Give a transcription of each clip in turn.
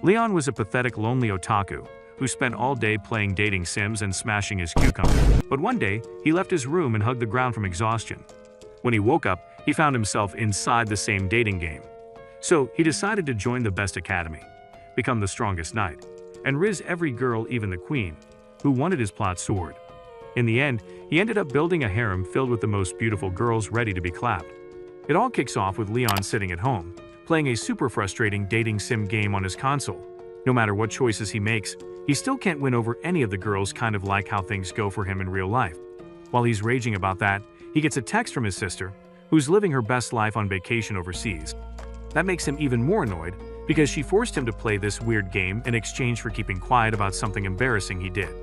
Leon was a pathetic lonely otaku who spent all day playing dating sims and smashing his cucumber. But one day, he left his room and hugged the ground from exhaustion. When he woke up, he found himself inside the same dating game. So, he decided to join the best academy, become the strongest knight, and rizz every girl, even the queen, who wanted his plot sword. In the end, he ended up building a harem filled with the most beautiful girls ready to be clapped. It all kicks off with Leon sitting at home, playing a super frustrating dating sim game on his console. No matter what choices he makes, he still can't win over any of the girls, kind of like how things go for him in real life. While he's raging about that, he gets a text from his sister, who's living her best life on vacation overseas. That makes him even more annoyed, because she forced him to play this weird game in exchange for keeping quiet about something embarrassing he did.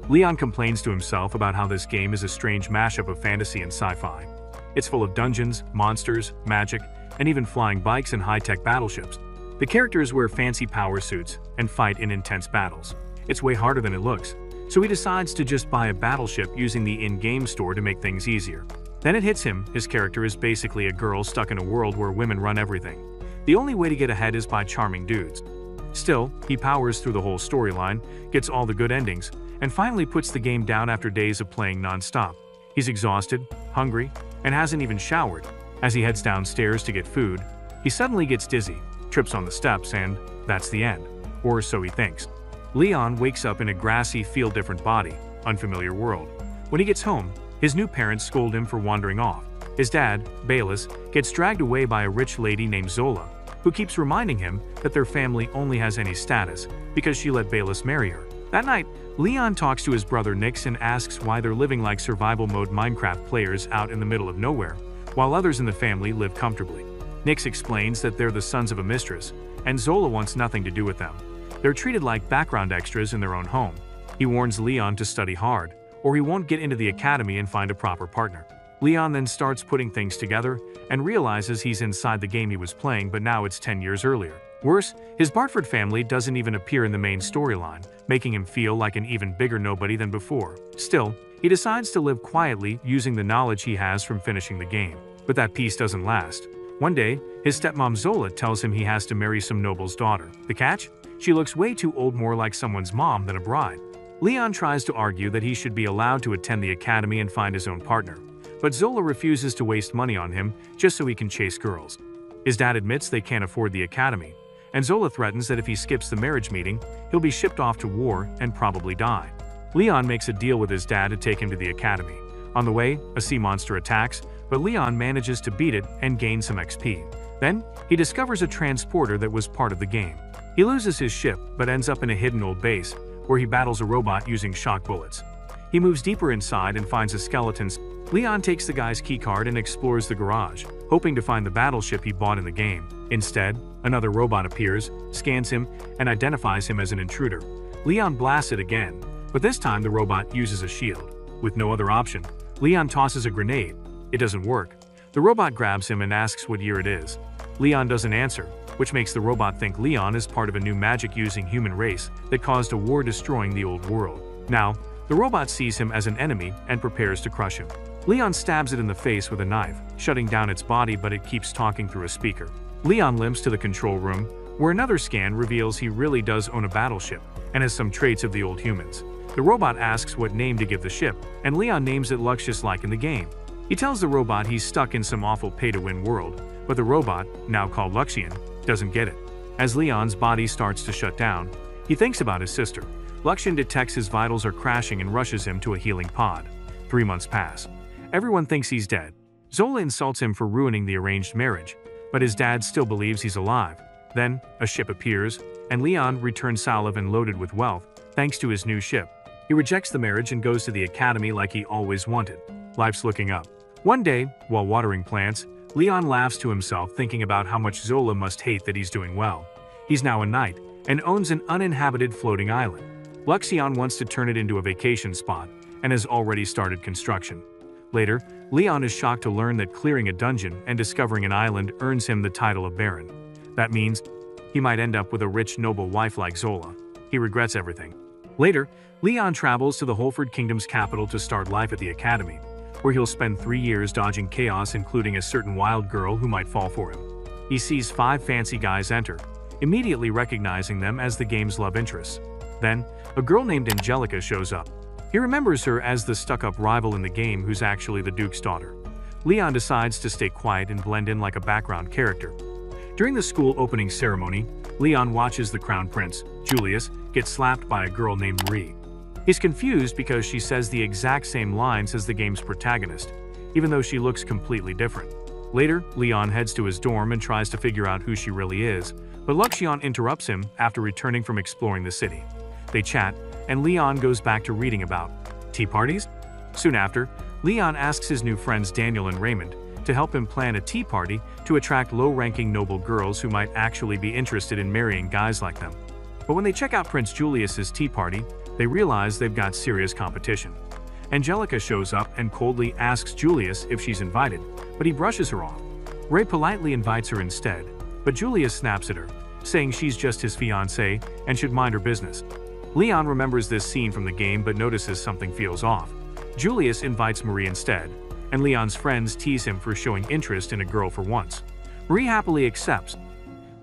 Leon complains to himself about how this game is a strange mashup of fantasy and sci-fi. It's full of dungeons, monsters, magic, and even flying bikes and high-tech battleships. The characters wear fancy power suits and fight in intense battles. It's way harder than it looks, so he decides to just buy a battleship using the in-game store to make things easier. Then it hits him, his character is basically a girl stuck in a world where women run everything. The only way to get ahead is by charming dudes. Still, he powers through the whole storyline, gets all the good endings, and finally puts the game down after days of playing non-stop. He's exhausted, hungry, and hasn't even showered. As he heads downstairs to get food, he suddenly gets dizzy, trips on the steps, and that's the end. Or so he thinks. Leon wakes up in a grassy field, different body, unfamiliar world. When he gets home, his new parents scold him for wandering off. His dad, Bayless, gets dragged away by a rich lady named Zola, who keeps reminding him that their family only has any status because she let Bayless marry her. That night, Leon talks to his brother Nix and asks why they're living like survival mode Minecraft players out in the middle of nowhere, while others in the family live comfortably. Nix explains that they're the sons of a mistress, and Zola wants nothing to do with them. They're treated like background extras in their own home. He warns Leon to study hard, or he won't get into the academy and find a proper partner. Leon then starts putting things together and realizes he's inside the game he was playing, but now it's 10 years earlier. Worse, his Bartford family doesn't even appear in the main storyline, making him feel like an even bigger nobody than before. Still, he decides to live quietly using the knowledge he has from finishing the game. But that peace doesn't last. One day, his stepmom Zola tells him he has to marry some noble's daughter. The catch? She looks way too old, more like someone's mom than a bride. Leon tries to argue that he should be allowed to attend the academy and find his own partner, but Zola refuses to waste money on him just so he can chase girls. His dad admits they can't afford the academy, and Zola threatens that if he skips the marriage meeting, he'll be shipped off to war and probably die. Leon makes a deal with his dad to take him to the academy. On the way, a sea monster attacks, but Leon manages to beat it and gain some XP. Then, he discovers a transporter that was part of the game. He loses his ship, but ends up in a hidden old base, where he battles a robot using shock bullets. He moves deeper inside and finds a skeleton. Leon takes the guy's keycard and explores the garage, hoping to find the battleship he bought in the game. Instead, another robot appears, scans him, and identifies him as an intruder. Leon blasts it again, but this time the robot uses a shield. With no other option, Leon tosses a grenade. It doesn't work. The robot grabs him and asks what year it is. Leon doesn't answer, which makes the robot think Leon is part of a new magic-using human race that caused a war destroying the old world. Now, the robot sees him as an enemy and prepares to crush him. Leon stabs it in the face with a knife, shutting down its body, but it keeps talking through a speaker. Leon limps to the control room, where another scan reveals he really does own a battleship and has some traits of the old humans. The robot asks what name to give the ship, and Leon names it Lux, just like in the game. He tells the robot he's stuck in some awful pay-to-win world, but the robot, now called Luxian, doesn't get it. As Leon's body starts to shut down, he thinks about his sister. Luxian detects his vitals are crashing and rushes him to a healing pod. 3 months pass. Everyone thinks he's dead. Zola insults him for ruining the arranged marriage, but his dad still believes he's alive. Then, a ship appears, and Leon returns salve and loaded with wealth, thanks to his new ship. He rejects the marriage and goes to the academy like he always wanted. Life's looking up. One day, while watering plants, Leon laughs to himself, thinking about how much Zola must hate that he's doing well. He's now a knight, and owns an uninhabited floating island. Luxian wants to turn it into a vacation spot, and has already started construction. Later, Leon is shocked to learn that clearing a dungeon and discovering an island earns him the title of Baron. That means he might end up with a rich, noble wife like Zola. He regrets everything. Later, Leon travels to the Holford Kingdom's capital to start life at the academy, where he'll spend 3 years dodging chaos, including a certain wild girl who might fall for him. He sees 5 fancy guys enter. immediately recognizing them as the game's love interests. Then, a girl named Angelica shows up. He remembers her as the stuck-up rival in the game who's actually the Duke's daughter. Leon decides to stay quiet and blend in like a background character. During the school opening ceremony, Leon watches the crown prince, Julius, get slapped by a girl named Marie. He's confused because she says the exact same lines as the game's protagonist, even though she looks completely different. Later, Leon heads to his dorm and tries to figure out who she really is, but Luxion interrupts him after returning from exploring the city. They chat, and Leon goes back to reading about tea parties. Soon after, Leon asks his new friends Daniel and Raymond to help him plan a tea party to attract low-ranking noble girls who might actually be interested in marrying guys like them. But when they check out Prince Julius's tea party, they realize they've got serious competition. Angelica shows up and coldly asks Julius if she's invited, but he brushes her off. Ray politely invites her instead, but Julius snaps at her, saying she's just his fiancée and should mind her business. Leon remembers this scene from the game but notices something feels off. Julius invites Marie instead, and Leon's friends tease him for showing interest in a girl for once. Marie happily accepts.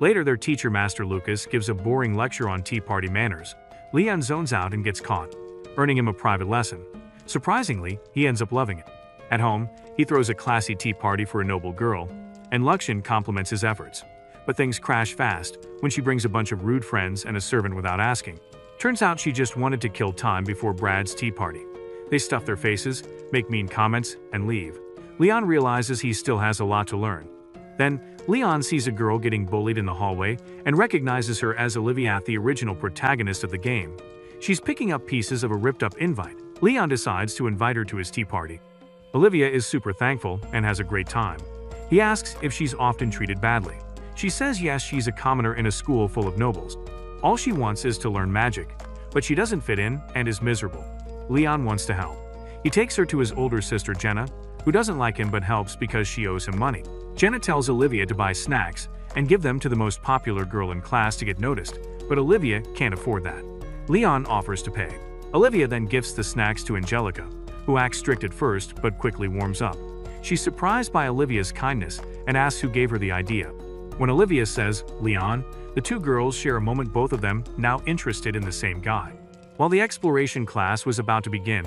Later, their teacher, Master Lucas, gives a boring lecture on tea party manners. Leon zones out and gets caught, earning him a private lesson. Surprisingly, he ends up loving it. At home, he throws a classy tea party for a noble girl, and Luxion compliments his efforts. But things crash fast when she brings a bunch of rude friends and a servant without asking. Turns out she just wanted to kill time before Brad's tea party. They stuff their faces, make mean comments, and leave. Leon realizes he still has a lot to learn. Then, Leon sees a girl getting bullied in the hallway and recognizes her as Olivia, the original protagonist of the game. She's picking up pieces of a ripped-up invite. Leon decides to invite her to his tea party. Olivia is super thankful and has a great time. He asks if she's often treated badly. She says yes, she's a commoner in a school full of nobles. All she wants is to learn magic, but she doesn't fit in and is miserable. Leon wants to help. He takes her to his older sister Jenna, who doesn't like him but helps because she owes him money. Jenna tells Olivia to buy snacks and give them to the most popular girl in class to get noticed, but Olivia can't afford that. Leon offers to pay. Olivia then gifts the snacks to Angelica, who acts strict at first but quickly warms up. She's surprised by Olivia's kindness and asks who gave her the idea. When Olivia says, Leon, the two girls share a moment, both of them now interested in the same guy. While the exploration class was about to begin,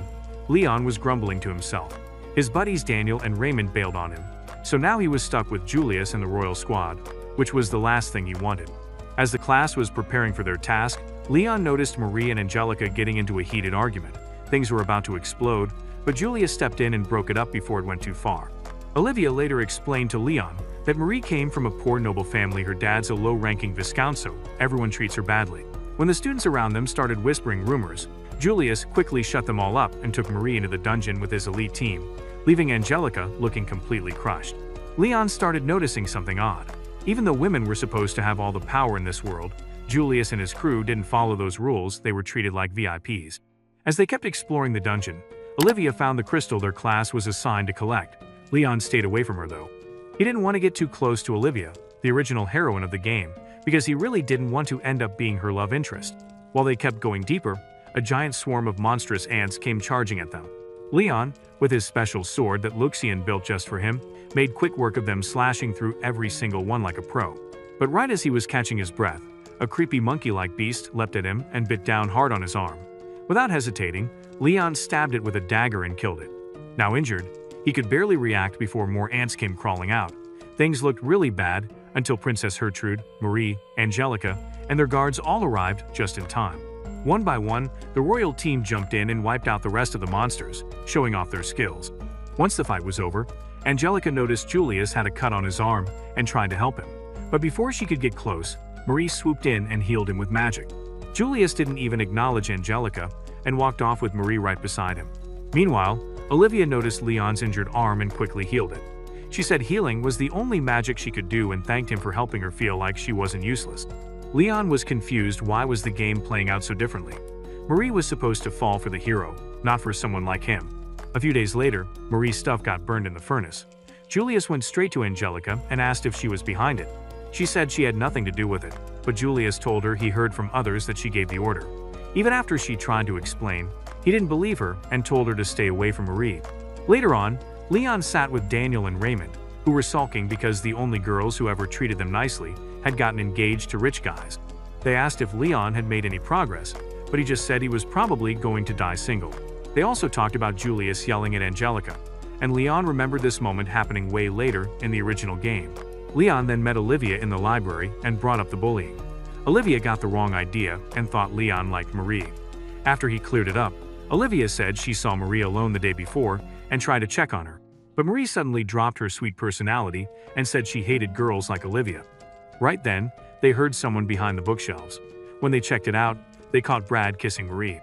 Leon was grumbling to himself. His buddies Daniel and Raymond bailed on him, so now he was stuck with Julius and the royal squad, which was the last thing he wanted. As the class was preparing for their task, Leon noticed Marie and Angelica getting into a heated argument. Things were about to explode, but Julius stepped in and broke it up before it went too far. Olivia later explained to Leon that Marie came from a poor noble family. Her dad's a low-ranking viscount, so everyone treats her badly. When the students around them started whispering rumors, Julius quickly shut them all up and took Marie into the dungeon with his elite team, leaving Angelica looking completely crushed. Leon started noticing something odd. Even though women were supposed to have all the power in this world, Julius and his crew didn't follow those rules. They were treated like VIPs. As they kept exploring the dungeon, Olivia found the crystal their class was assigned to collect. Leon stayed away from her though. He didn't want to get too close to Olivia, the original heroine of the game, because he really didn't want to end up being her love interest. While they kept going deeper, a giant swarm of monstrous ants came charging at them. Leon, with his special sword that Luxion built just for him, made quick work of them, slashing through every single one like a pro. But right as he was catching his breath, a creepy monkey-like beast leapt at him and bit down hard on his arm. Without hesitating, Leon stabbed it with a dagger and killed it. Now injured, he could barely react before more ants came crawling out. Things looked really bad until Princess Gertrude, Marie, Angelica, and their guards all arrived just in time. One by one, the royal team jumped in and wiped out the rest of the monsters, showing off their skills. Once the fight was over, Angelica noticed Julius had a cut on his arm and tried to help him. But before she could get close, Marie swooped in and healed him with magic. Julius didn't even acknowledge Angelica and walked off with Marie right beside him. Meanwhile, Olivia noticed Leon's injured arm and quickly healed it. She said healing was the only magic she could do and thanked him for helping her feel like she wasn't useless. Leon was confused. Why was the game playing out so differently? Marie was supposed to fall for the hero, not for someone like him. A few days later, Marie's stuff got burned in the furnace. Julius went straight to Angelica and asked if she was behind it. She said she had nothing to do with it, but Julius told her he heard from others that she gave the order. Even after she tried to explain, he didn't believe her and told her to stay away from Marie. Later on, Leon sat with Daniel and Raymond, who were sulking because the only girls who ever treated them nicely had gotten engaged to rich guys. They asked if Leon had made any progress, but he just said he was probably going to die single. They also talked about Julius yelling at Angelica, and Leon remembered this moment happening way later in the original game. Leon then met Olivia in the library and brought up the bullying. Olivia got the wrong idea and thought Leon liked Marie. After he cleared it up, Olivia said she saw Marie alone the day before and tried to check on her. But Marie suddenly dropped her sweet personality and said she hated girls like Olivia. Right then, they heard someone behind the bookshelves. When they checked it out, they caught Brad kissing Marie.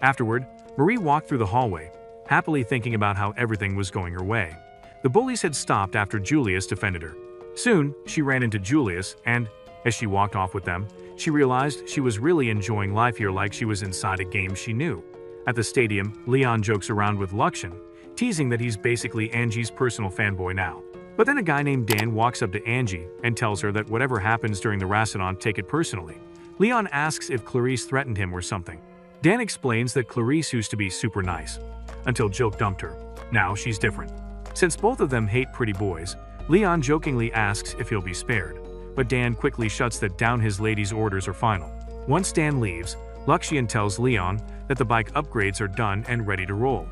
Afterward, Marie walked through the hallway, happily thinking about how everything was going her way. The bullies had stopped after Julius defended her. Soon, she ran into Julius and, as she walked off with them, she realized she was really enjoying life here like she was inside a game she knew. At the stadium, Leon jokes around with Luxian, teasing that he's basically Angie's personal fanboy now. But then a guy named Dan walks up to Angie and tells her that whatever happens during the Rassilon, take it personally. Leon asks if Clarice threatened him or something. Dan explains that Clarice used to be super nice, until Joke dumped her. Now she's different. Since both of them hate pretty boys, Leon jokingly asks if he'll be spared, but Dan quickly shuts that down. His lady's orders are final. Once Dan leaves, Luxian tells Leon that the bike upgrades are done and ready to roll.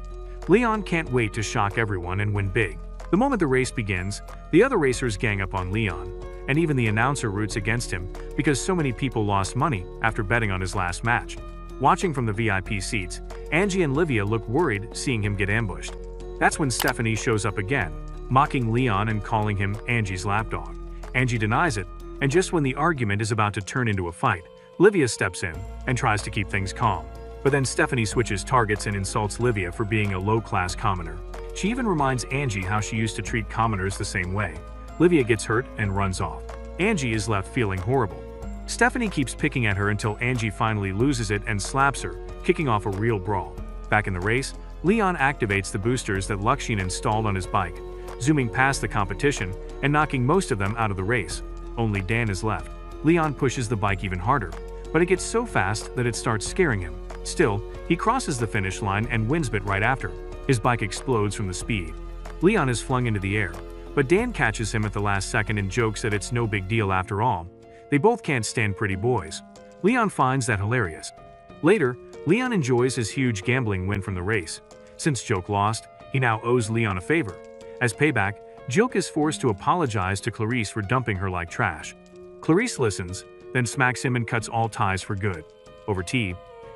Leon can't wait to shock everyone and win big. The moment the race begins, the other racers gang up on Leon, and even the announcer roots against him because so many people lost money after betting on his last match. Watching from the VIP seats, Angie and Livia look worried seeing him get ambushed. That's when Stephanie shows up again, mocking Leon and calling him Angie's lapdog. Angie denies it, and just when the argument is about to turn into a fight, Livia steps in and tries to keep things calm. But then Stephanie switches targets and insults Livia for being a low-class commoner. She even reminds Angie how she used to treat commoners the same way. Livia gets hurt and runs off. Angie is left feeling horrible. Stephanie keeps picking at her until Angie finally loses it and slaps her, kicking off a real brawl. Back in the race, Leon activates the boosters that Luxian installed on his bike, zooming past the competition and knocking most of them out of the race. Only Dan is left. Leon pushes the bike even harder, but it gets so fast that it starts scaring him. Still, he crosses the finish line and wins it right after. His bike explodes from the speed. Leon is flung into the air, but Dan catches him at the last second and jokes that it's no big deal after all. They both can't stand pretty boys. Leon finds that hilarious. Later, Leon enjoys his huge gambling win from the race. Since Joke lost, he now owes Leon a favor. As payback, Joke is forced to apologize to Clarice for dumping her like trash. Clarice listens, then smacks him and cuts all ties for good. Over tea,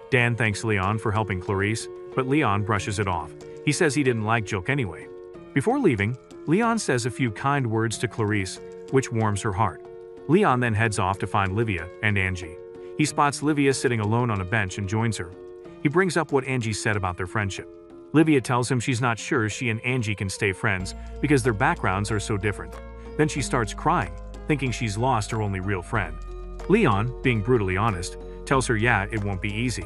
Dan thanks Leon for helping Clarice, but Leon brushes it off. He says he didn't like Joke anyway. Before leaving, Leon says a few kind words to Clarice, which warms her heart. Leon then heads off to find Livia and Angie. He spots Livia sitting alone on a bench and joins her. He brings up what Angie said about their friendship. Livia tells him she's not sure she and Angie can stay friends because their backgrounds are so different. Then she starts crying, thinking she's lost her only real friend. Leon, being brutally honest, tells her yeah, it won't be easy.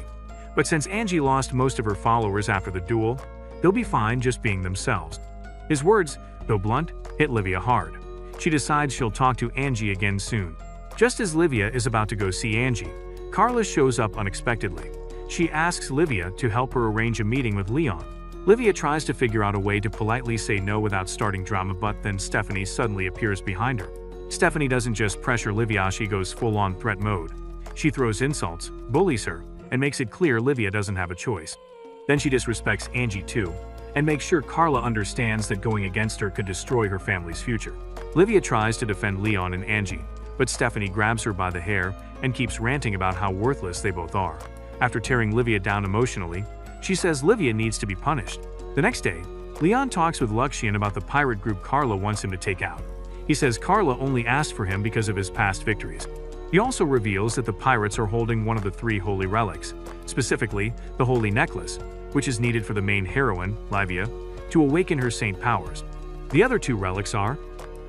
But since Angie lost most of her followers after the duel, they'll be fine just being themselves. His words, though blunt, hit Livia hard. She decides she'll talk to Angie again soon. Just as Livia is about to go see Angie, Carla shows up unexpectedly. She asks Livia to help her arrange a meeting with Leon. Livia tries to figure out a way to politely say no without starting drama, but then Stephanie suddenly appears behind her. Stephanie doesn't just pressure Livia, she goes full-on threat mode. She throws insults, bullies her, and makes it clear Livia doesn't have a choice. Then she disrespects Angie too, and makes sure Carla understands that going against her could destroy her family's future. Livia tries to defend Leon and Angie, but Stephanie grabs her by the hair and keeps ranting about how worthless they both are. After tearing Livia down emotionally, she says Livia needs to be punished. The next day, Leon talks with Luxian about the pirate group Carla wants him to take out. He says Carla only asked for him because of his past victories. He also reveals that the pirates are holding one of the 3 holy relics, specifically the holy necklace, which is needed for the main heroine, Livia, to awaken her saint powers. The other 2 relics are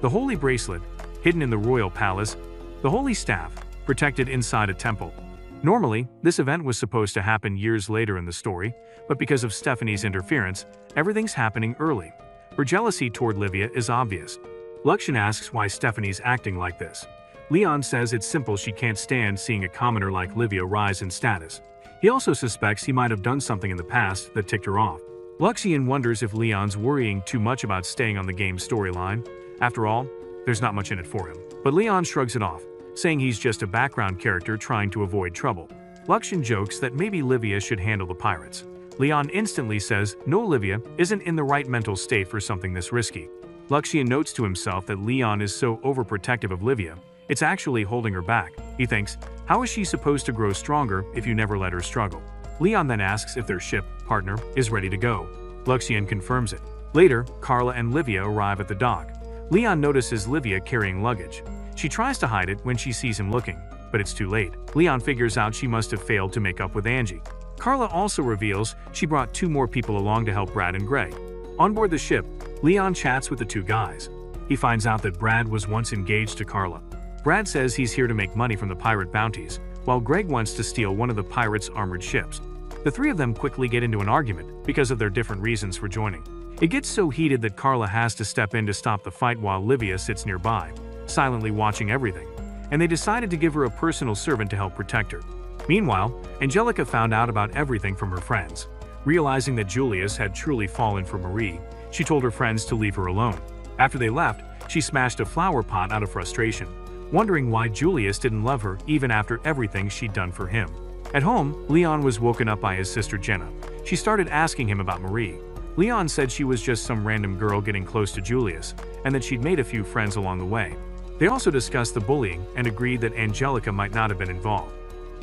the holy bracelet, hidden in the royal palace, the holy staff, protected inside a temple. Normally, this event was supposed to happen years later in the story, but because of Stephanie's interference, everything's happening early. Her jealousy toward Livia is obvious. Luxian asks why Stephanie's acting like this. Leon says it's simple, she can't stand seeing a commoner like Livia rise in status. He also suspects he might have done something in the past that ticked her off. Luxian wonders if Leon's worrying too much about staying on the game's storyline. After all, there's not much in it for him. But Leon shrugs it off, saying he's just a background character trying to avoid trouble. Luxien jokes that maybe Livia should handle the pirates. Leon instantly says no, Livia isn't in the right mental state for something this risky. Luxien notes to himself that Leon is so overprotective of Livia, it's actually holding her back. He thinks, how is she supposed to grow stronger if you never let her struggle? Leon then asks if their ship, partner, is ready to go. Luxien confirms it. Later, Carla and Livia arrive at the dock. Leon notices Livia carrying luggage. She tries to hide it when she sees him looking, but it's too late. Leon figures out she must have failed to make up with Angie. Carla also reveals she brought 2 more people along to help Brad and Greg. On board the ship, Leon chats with the 2 guys. He finds out that Brad was once engaged to Carla. Brad says he's here to make money from the pirate bounties, while Greg wants to steal one of the pirates' armored ships. The 3 of them quickly get into an argument because of their different reasons for joining. It gets so heated that Carla has to step in to stop the fight while Livia sits nearby, silently watching everything, and they decided to give her a personal servant to help protect her. Meanwhile, Angelica found out about everything from her friends. Realizing that Julius had truly fallen for Marie, she told her friends to leave her alone. After they left, she smashed a flower pot out of frustration, wondering why Julius didn't love her even after everything she'd done for him. At home, Leon was woken up by his sister Jenna. She started asking him about Marie. Leon said she was just some random girl getting close to Julius, and that she'd made a few friends along the way. They also discussed the bullying and agreed that Angelica might not have been involved.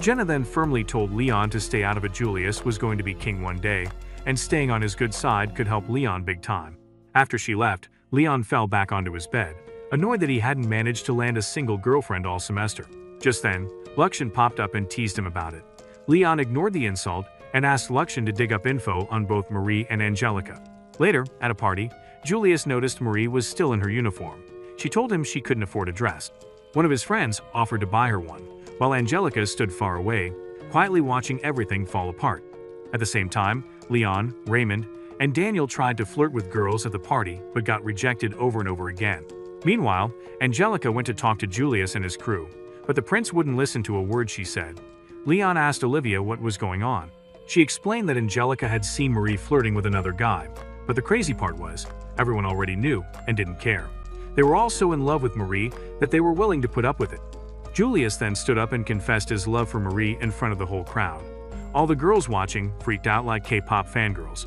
Jenna then firmly told Leon to stay out of it. Julius was going to be king one day, and staying on his good side could help Leon big time. After she left, Leon fell back onto his bed, annoyed that he hadn't managed to land a single girlfriend all semester. Just then, Luxien popped up and teased him about it. Leon ignored the insult and asked Luxien to dig up info on both Marie and Angelica. Later, at a party, Julius noticed Marie was still in her uniform. She told him she couldn't afford a dress. One of his friends offered to buy her one, while Angelica stood far away, quietly watching everything fall apart. At the same time, Leon, Raymond, and Daniel tried to flirt with girls at the party but got rejected over and over again. Meanwhile, Angelica went to talk to Julius and his crew, but the prince wouldn't listen to a word she said. Leon asked Olivia what was going on. She explained that Angelica had seen Marie flirting with another guy, but the crazy part was, everyone already knew and didn't care. They were all so in love with Marie that they were willing to put up with it. Julius then stood up and confessed his love for Marie in front of the whole crowd. All the girls watching freaked out like K-pop fangirls.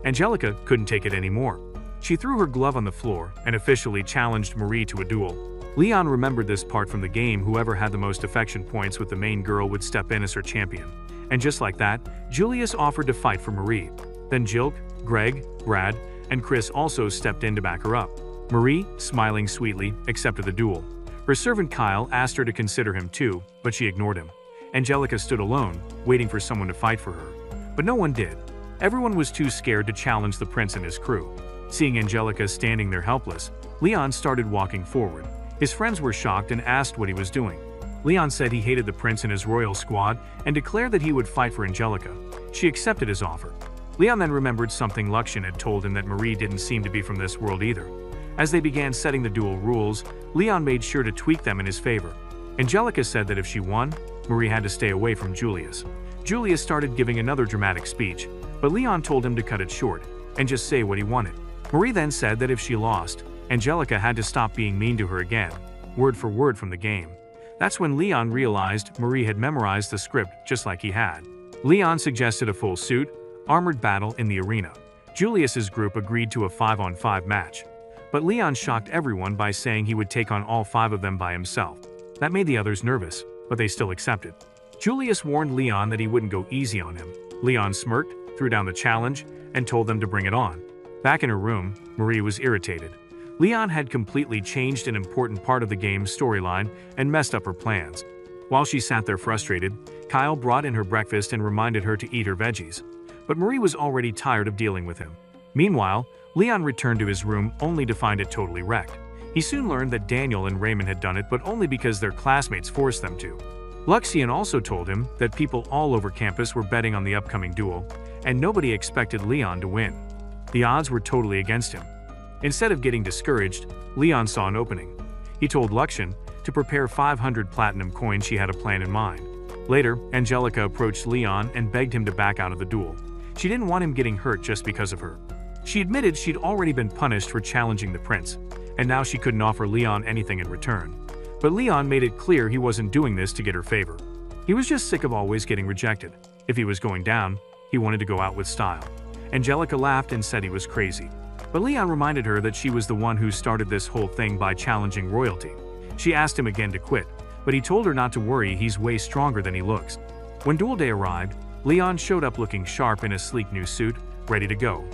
Angelica couldn't take it anymore. She threw her glove on the floor and officially challenged Marie to a duel. Leon remembered this part from the game. Whoever had the most affection points with the main girl would step in as her champion. And just like that, Julius offered to fight for Marie. Then Jilk, Greg, Brad, and Chris also stepped in to back her up. Marie, smiling sweetly, accepted the duel. Her servant Kyle asked her to consider him too, but she ignored him. Angelica stood alone, waiting for someone to fight for her. But no one did. Everyone was too scared to challenge the prince and his crew. Seeing Angelica standing there helpless, Leon started walking forward. His friends were shocked and asked what he was doing. Leon said he hated the prince and his royal squad and declared that he would fight for Angelica. She accepted his offer. Leon then remembered something Luxien had told him, that Marie didn't seem to be from this world either. As they began setting the duel rules, Leon made sure to tweak them in his favor. Angelica said that if she won, Marie had to stay away from Julius. Julius started giving another dramatic speech, but Leon told him to cut it short and just say what he wanted. Marie then said that if she lost, Angelica had to stop being mean to her again, word for word from the game. That's when Leon realized Marie had memorized the script just like he had. Leon suggested a full suit, armored battle in the arena. Julius's group agreed to a 5-on-5 match. But Leon shocked everyone by saying he would take on all 5 of them by himself. That made the others nervous, but they still accepted. Julius warned Leon that he wouldn't go easy on him. Leon smirked, threw down the challenge, and told them to bring it on. Back in her room, Marie was irritated. Leon had completely changed an important part of the game's storyline and messed up her plans. While she sat there frustrated, Kyle brought in her breakfast and reminded her to eat her veggies. But Marie was already tired of dealing with him. Meanwhile, Leon returned to his room only to find it totally wrecked. He soon learned that Daniel and Raymond had done it, but only because their classmates forced them to. Luxien also told him that people all over campus were betting on the upcoming duel, and nobody expected Leon to win. The odds were totally against him. Instead of getting discouraged, Leon saw an opening. He told Luxien to prepare 500 platinum coins. She had a plan in mind. Later, Angelica approached Leon and begged him to back out of the duel. She didn't want him getting hurt just because of her. She admitted she'd already been punished for challenging the prince, and now she couldn't offer Leon anything in return. But Leon made it clear he wasn't doing this to get her favor. He was just sick of always getting rejected. If he was going down, he wanted to go out with style. Angelica laughed and said he was crazy. But Leon reminded her that she was the one who started this whole thing by challenging royalty. She asked him again to quit, but he told her not to worry, he's way stronger than he looks. When duel day arrived, Leon showed up looking sharp in a sleek new suit, ready to go.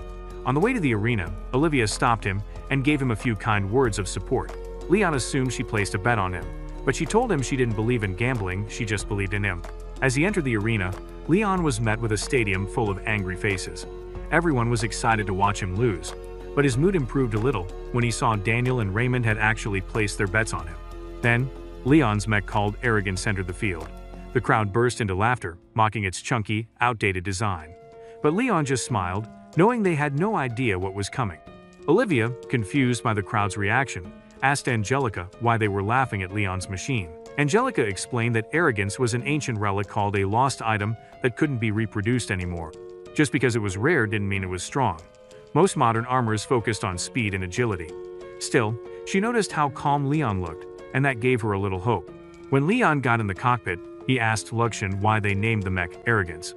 On the way to the arena, Olivia stopped him and gave him a few kind words of support. Leon assumed she placed a bet on him, but she told him she didn't believe in gambling, she just believed in him. As he entered the arena, Leon was met with a stadium full of angry faces. Everyone was excited to watch him lose, but his mood improved a little when he saw Daniel and Raymond had actually placed their bets on him. Then, Leon's mech called Arrogance entered the field. The crowd burst into laughter, mocking its chunky, outdated design. But Leon just smiled, knowing they had no idea what was coming. Olivia, confused by the crowd's reaction, asked Angelica why they were laughing at Leon's machine. Angelica explained that Arrogance was an ancient relic called a lost item that couldn't be reproduced anymore. Just because it was rare didn't mean it was strong. Most modern armors focused on speed and agility. Still, she noticed how calm Leon looked, and that gave her a little hope. When Leon got in the cockpit, he asked Luxian why they named the mech Arrogance.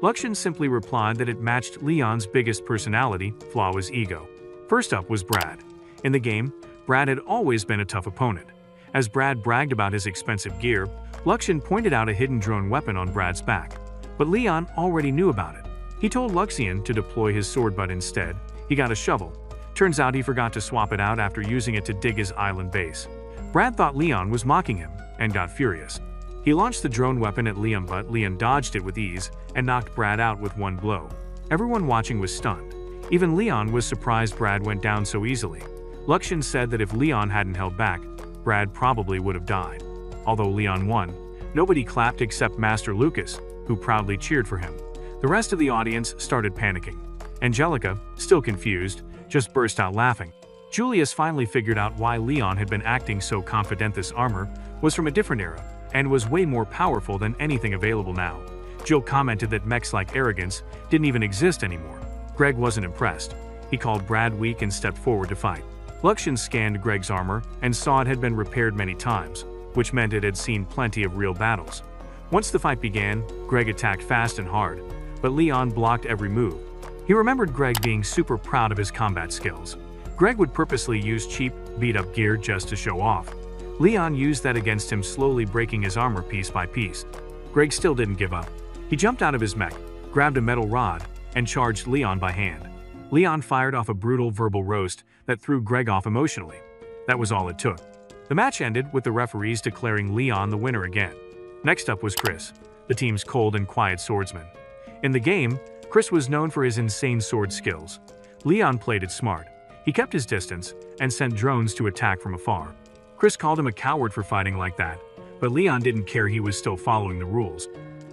Luxian simply replied that it matched Leon's biggest personality flaw, was ego. First up was Brad. In the game, Brad had always been a tough opponent. As Brad bragged about his expensive gear, Luxian pointed out a hidden drone weapon on Brad's back. But Leon already knew about it. He told Luxian to deploy his sword, but instead, he got a shovel. Turns out he forgot to swap it out after using it to dig his island base. Brad thought Leon was mocking him and got furious. He launched the drone weapon at Leon, but Leon dodged it with ease and knocked Brad out with one blow. Everyone watching was stunned. Even Leon was surprised Brad went down so easily. Luxian said that if Leon hadn't held back, Brad probably would have died. Although Leon won, nobody clapped except Master Lucas, who proudly cheered for him. The rest of the audience started panicking. Angelica, still confused, just burst out laughing. Julius finally figured out why Leon had been acting so confident. This armor was from a different era and was way more powerful than anything available now. Jill commented that mechs like Arrogance didn't even exist anymore. Greg wasn't impressed. He called Brad weak and stepped forward to fight. Luxian scanned Greg's armor and saw it had been repaired many times, which meant it had seen plenty of real battles. Once the fight began, Greg attacked fast and hard, but Leon blocked every move. He remembered Greg being super proud of his combat skills. Greg would purposely use cheap, beat-up gear just to show off. Leon used that against him, slowly breaking his armor piece by piece. Greg still didn't give up. He jumped out of his mech, grabbed a metal rod, and charged Leon by hand. Leon fired off a brutal verbal roast that threw Greg off emotionally. That was all it took. The match ended with the referees declaring Leon the winner again. Next up was Chris, the team's cold and quiet swordsman. In the game, Chris was known for his insane sword skills. Leon played it smart. He kept his distance and sent drones to attack from afar. Chris called him a coward for fighting like that, but Leon didn't care, he was still following the rules.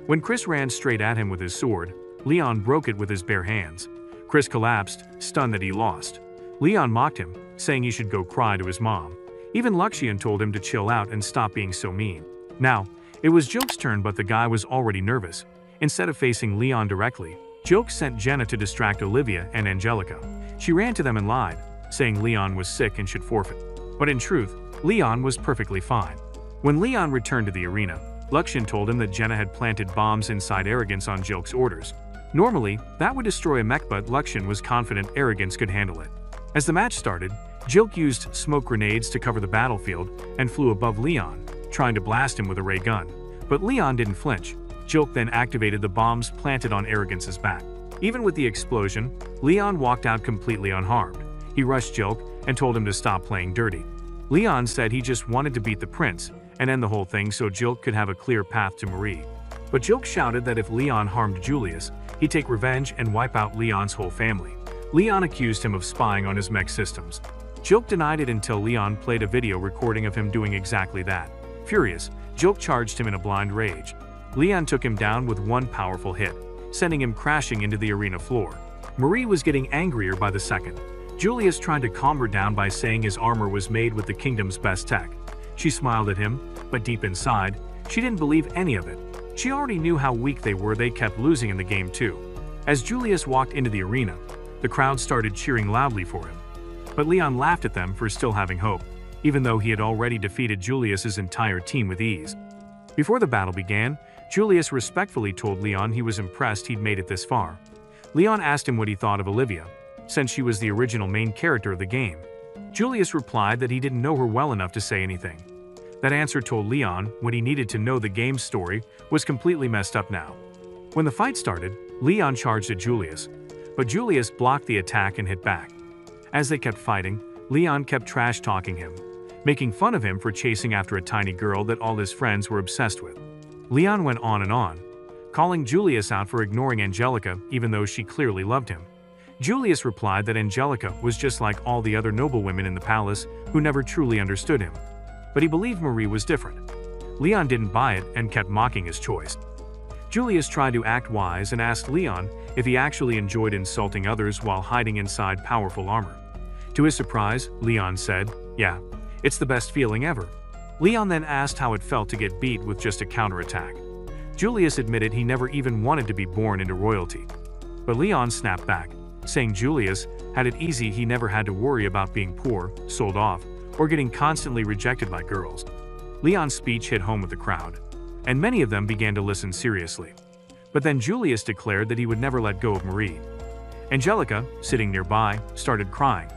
When Chris ran straight at him with his sword, Leon broke it with his bare hands. Chris collapsed, stunned that he lost. Leon mocked him, saying he should go cry to his mom. Even Luxian told him to chill out and stop being so mean. Now, it was Joke's turn, but the guy was already nervous. Instead of facing Leon directly, Joke sent Jenna to distract Olivia and Angelica. She ran to them and lied, saying Leon was sick and should forfeit. But in truth, Leon was perfectly fine. When Leon returned to the arena, Luxian told him that Jenna had planted bombs inside Arrogance on Joke's orders. Normally, that would destroy a mech, but Luxian was confident Arrogance could handle it. As the match started, Joke used smoke grenades to cover the battlefield and flew above Leon, trying to blast him with a ray gun. But Leon didn't flinch. Joke then activated the bombs planted on Arrogance's back. Even with the explosion, Leon walked out completely unharmed. He rushed Joke and told him to stop playing dirty. Leon said he just wanted to beat the prince and end the whole thing so Joke could have a clear path to Marie. But Joke shouted that if Leon harmed Julius, he'd take revenge and wipe out Leon's whole family. Leon accused him of spying on his mech systems. Joke denied it until Leon played a video recording of him doing exactly that. Furious, Joke charged him in a blind rage. Leon took him down with one powerful hit, sending him crashing into the arena floor. Marie was getting angrier by the second. Julius tried to calm her down by saying his armor was made with the kingdom's best tech. She smiled at him, but deep inside, she didn't believe any of it. She already knew how weak they were, they kept losing in the game too. As Julius walked into the arena, the crowd started cheering loudly for him. But Leon laughed at them for still having hope. even though he had already defeated Julius's entire team with ease. Before the battle began, Julius respectfully told Leon he was impressed he'd made it this far. Leon asked him what he thought of Olivia, since she was the original main character of the game. Julius replied that he didn't know her well enough to say anything. That answer told Leon what he needed to know: the game's story was completely messed up now. When the fight started, Leon charged at Julius, but Julius blocked the attack and hit back. As they kept fighting, Leon kept trash-talking him, making fun of him for chasing after a tiny girl that all his friends were obsessed with. Leon went on, calling Julius out for ignoring Angelica even though she clearly loved him. Julius replied that Angelica was just like all the other noblewomen in the palace who never truly understood him. But he believed Marie was different. Leon didn't buy it and kept mocking his choice. Julius tried to act wise and asked Leon if he actually enjoyed insulting others while hiding inside powerful armor. To his surprise, Leon said, "Yeah, it's the best feeling ever." Leon then asked how it felt to get beat with just a counterattack. Julius admitted he never even wanted to be born into royalty. But Leon snapped back, saying Julius had it easy. He never had to worry about being poor, sold off, or getting constantly rejected by girls. Leon's speech hit home with the crowd, and many of them began to listen seriously. But then Julius declared that he would never let go of Marie. Angelica, sitting nearby, started crying.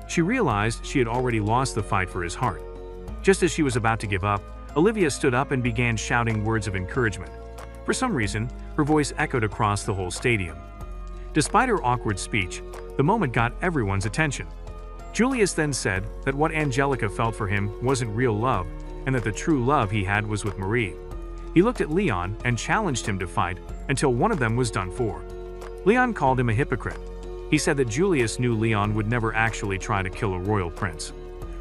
She realized she had already lost the fight for his heart. Just as she was about to give up, Olivia stood up and began shouting words of encouragement. For some reason, her voice echoed across the whole stadium. Despite her awkward speech, the moment got everyone's attention. Julius then said that what Angelica felt for him wasn't real love, and that the true love he had was with Marie. He looked at Leon and challenged him to fight until one of them was done for. Leon called him a hypocrite. He said that Julius knew Leon would never actually try to kill a royal prince.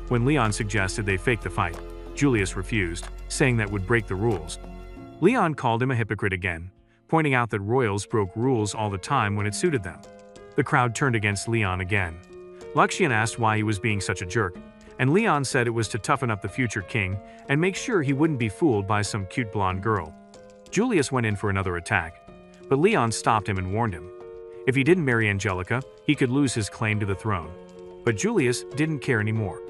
When Leon suggested they fake the fight, Julius refused, saying that would break the rules. Leon called him a hypocrite again, pointing out that royals broke rules all the time when it suited them. The crowd turned against Leon again. Luxian asked why he was being such a jerk, and Leon said it was to toughen up the future king and make sure he wouldn't be fooled by some cute blonde girl. Julius went in for another attack, but Leon stopped him and warned him. If he didn't marry Angelica, he could lose his claim to the throne. But Julius didn't care anymore.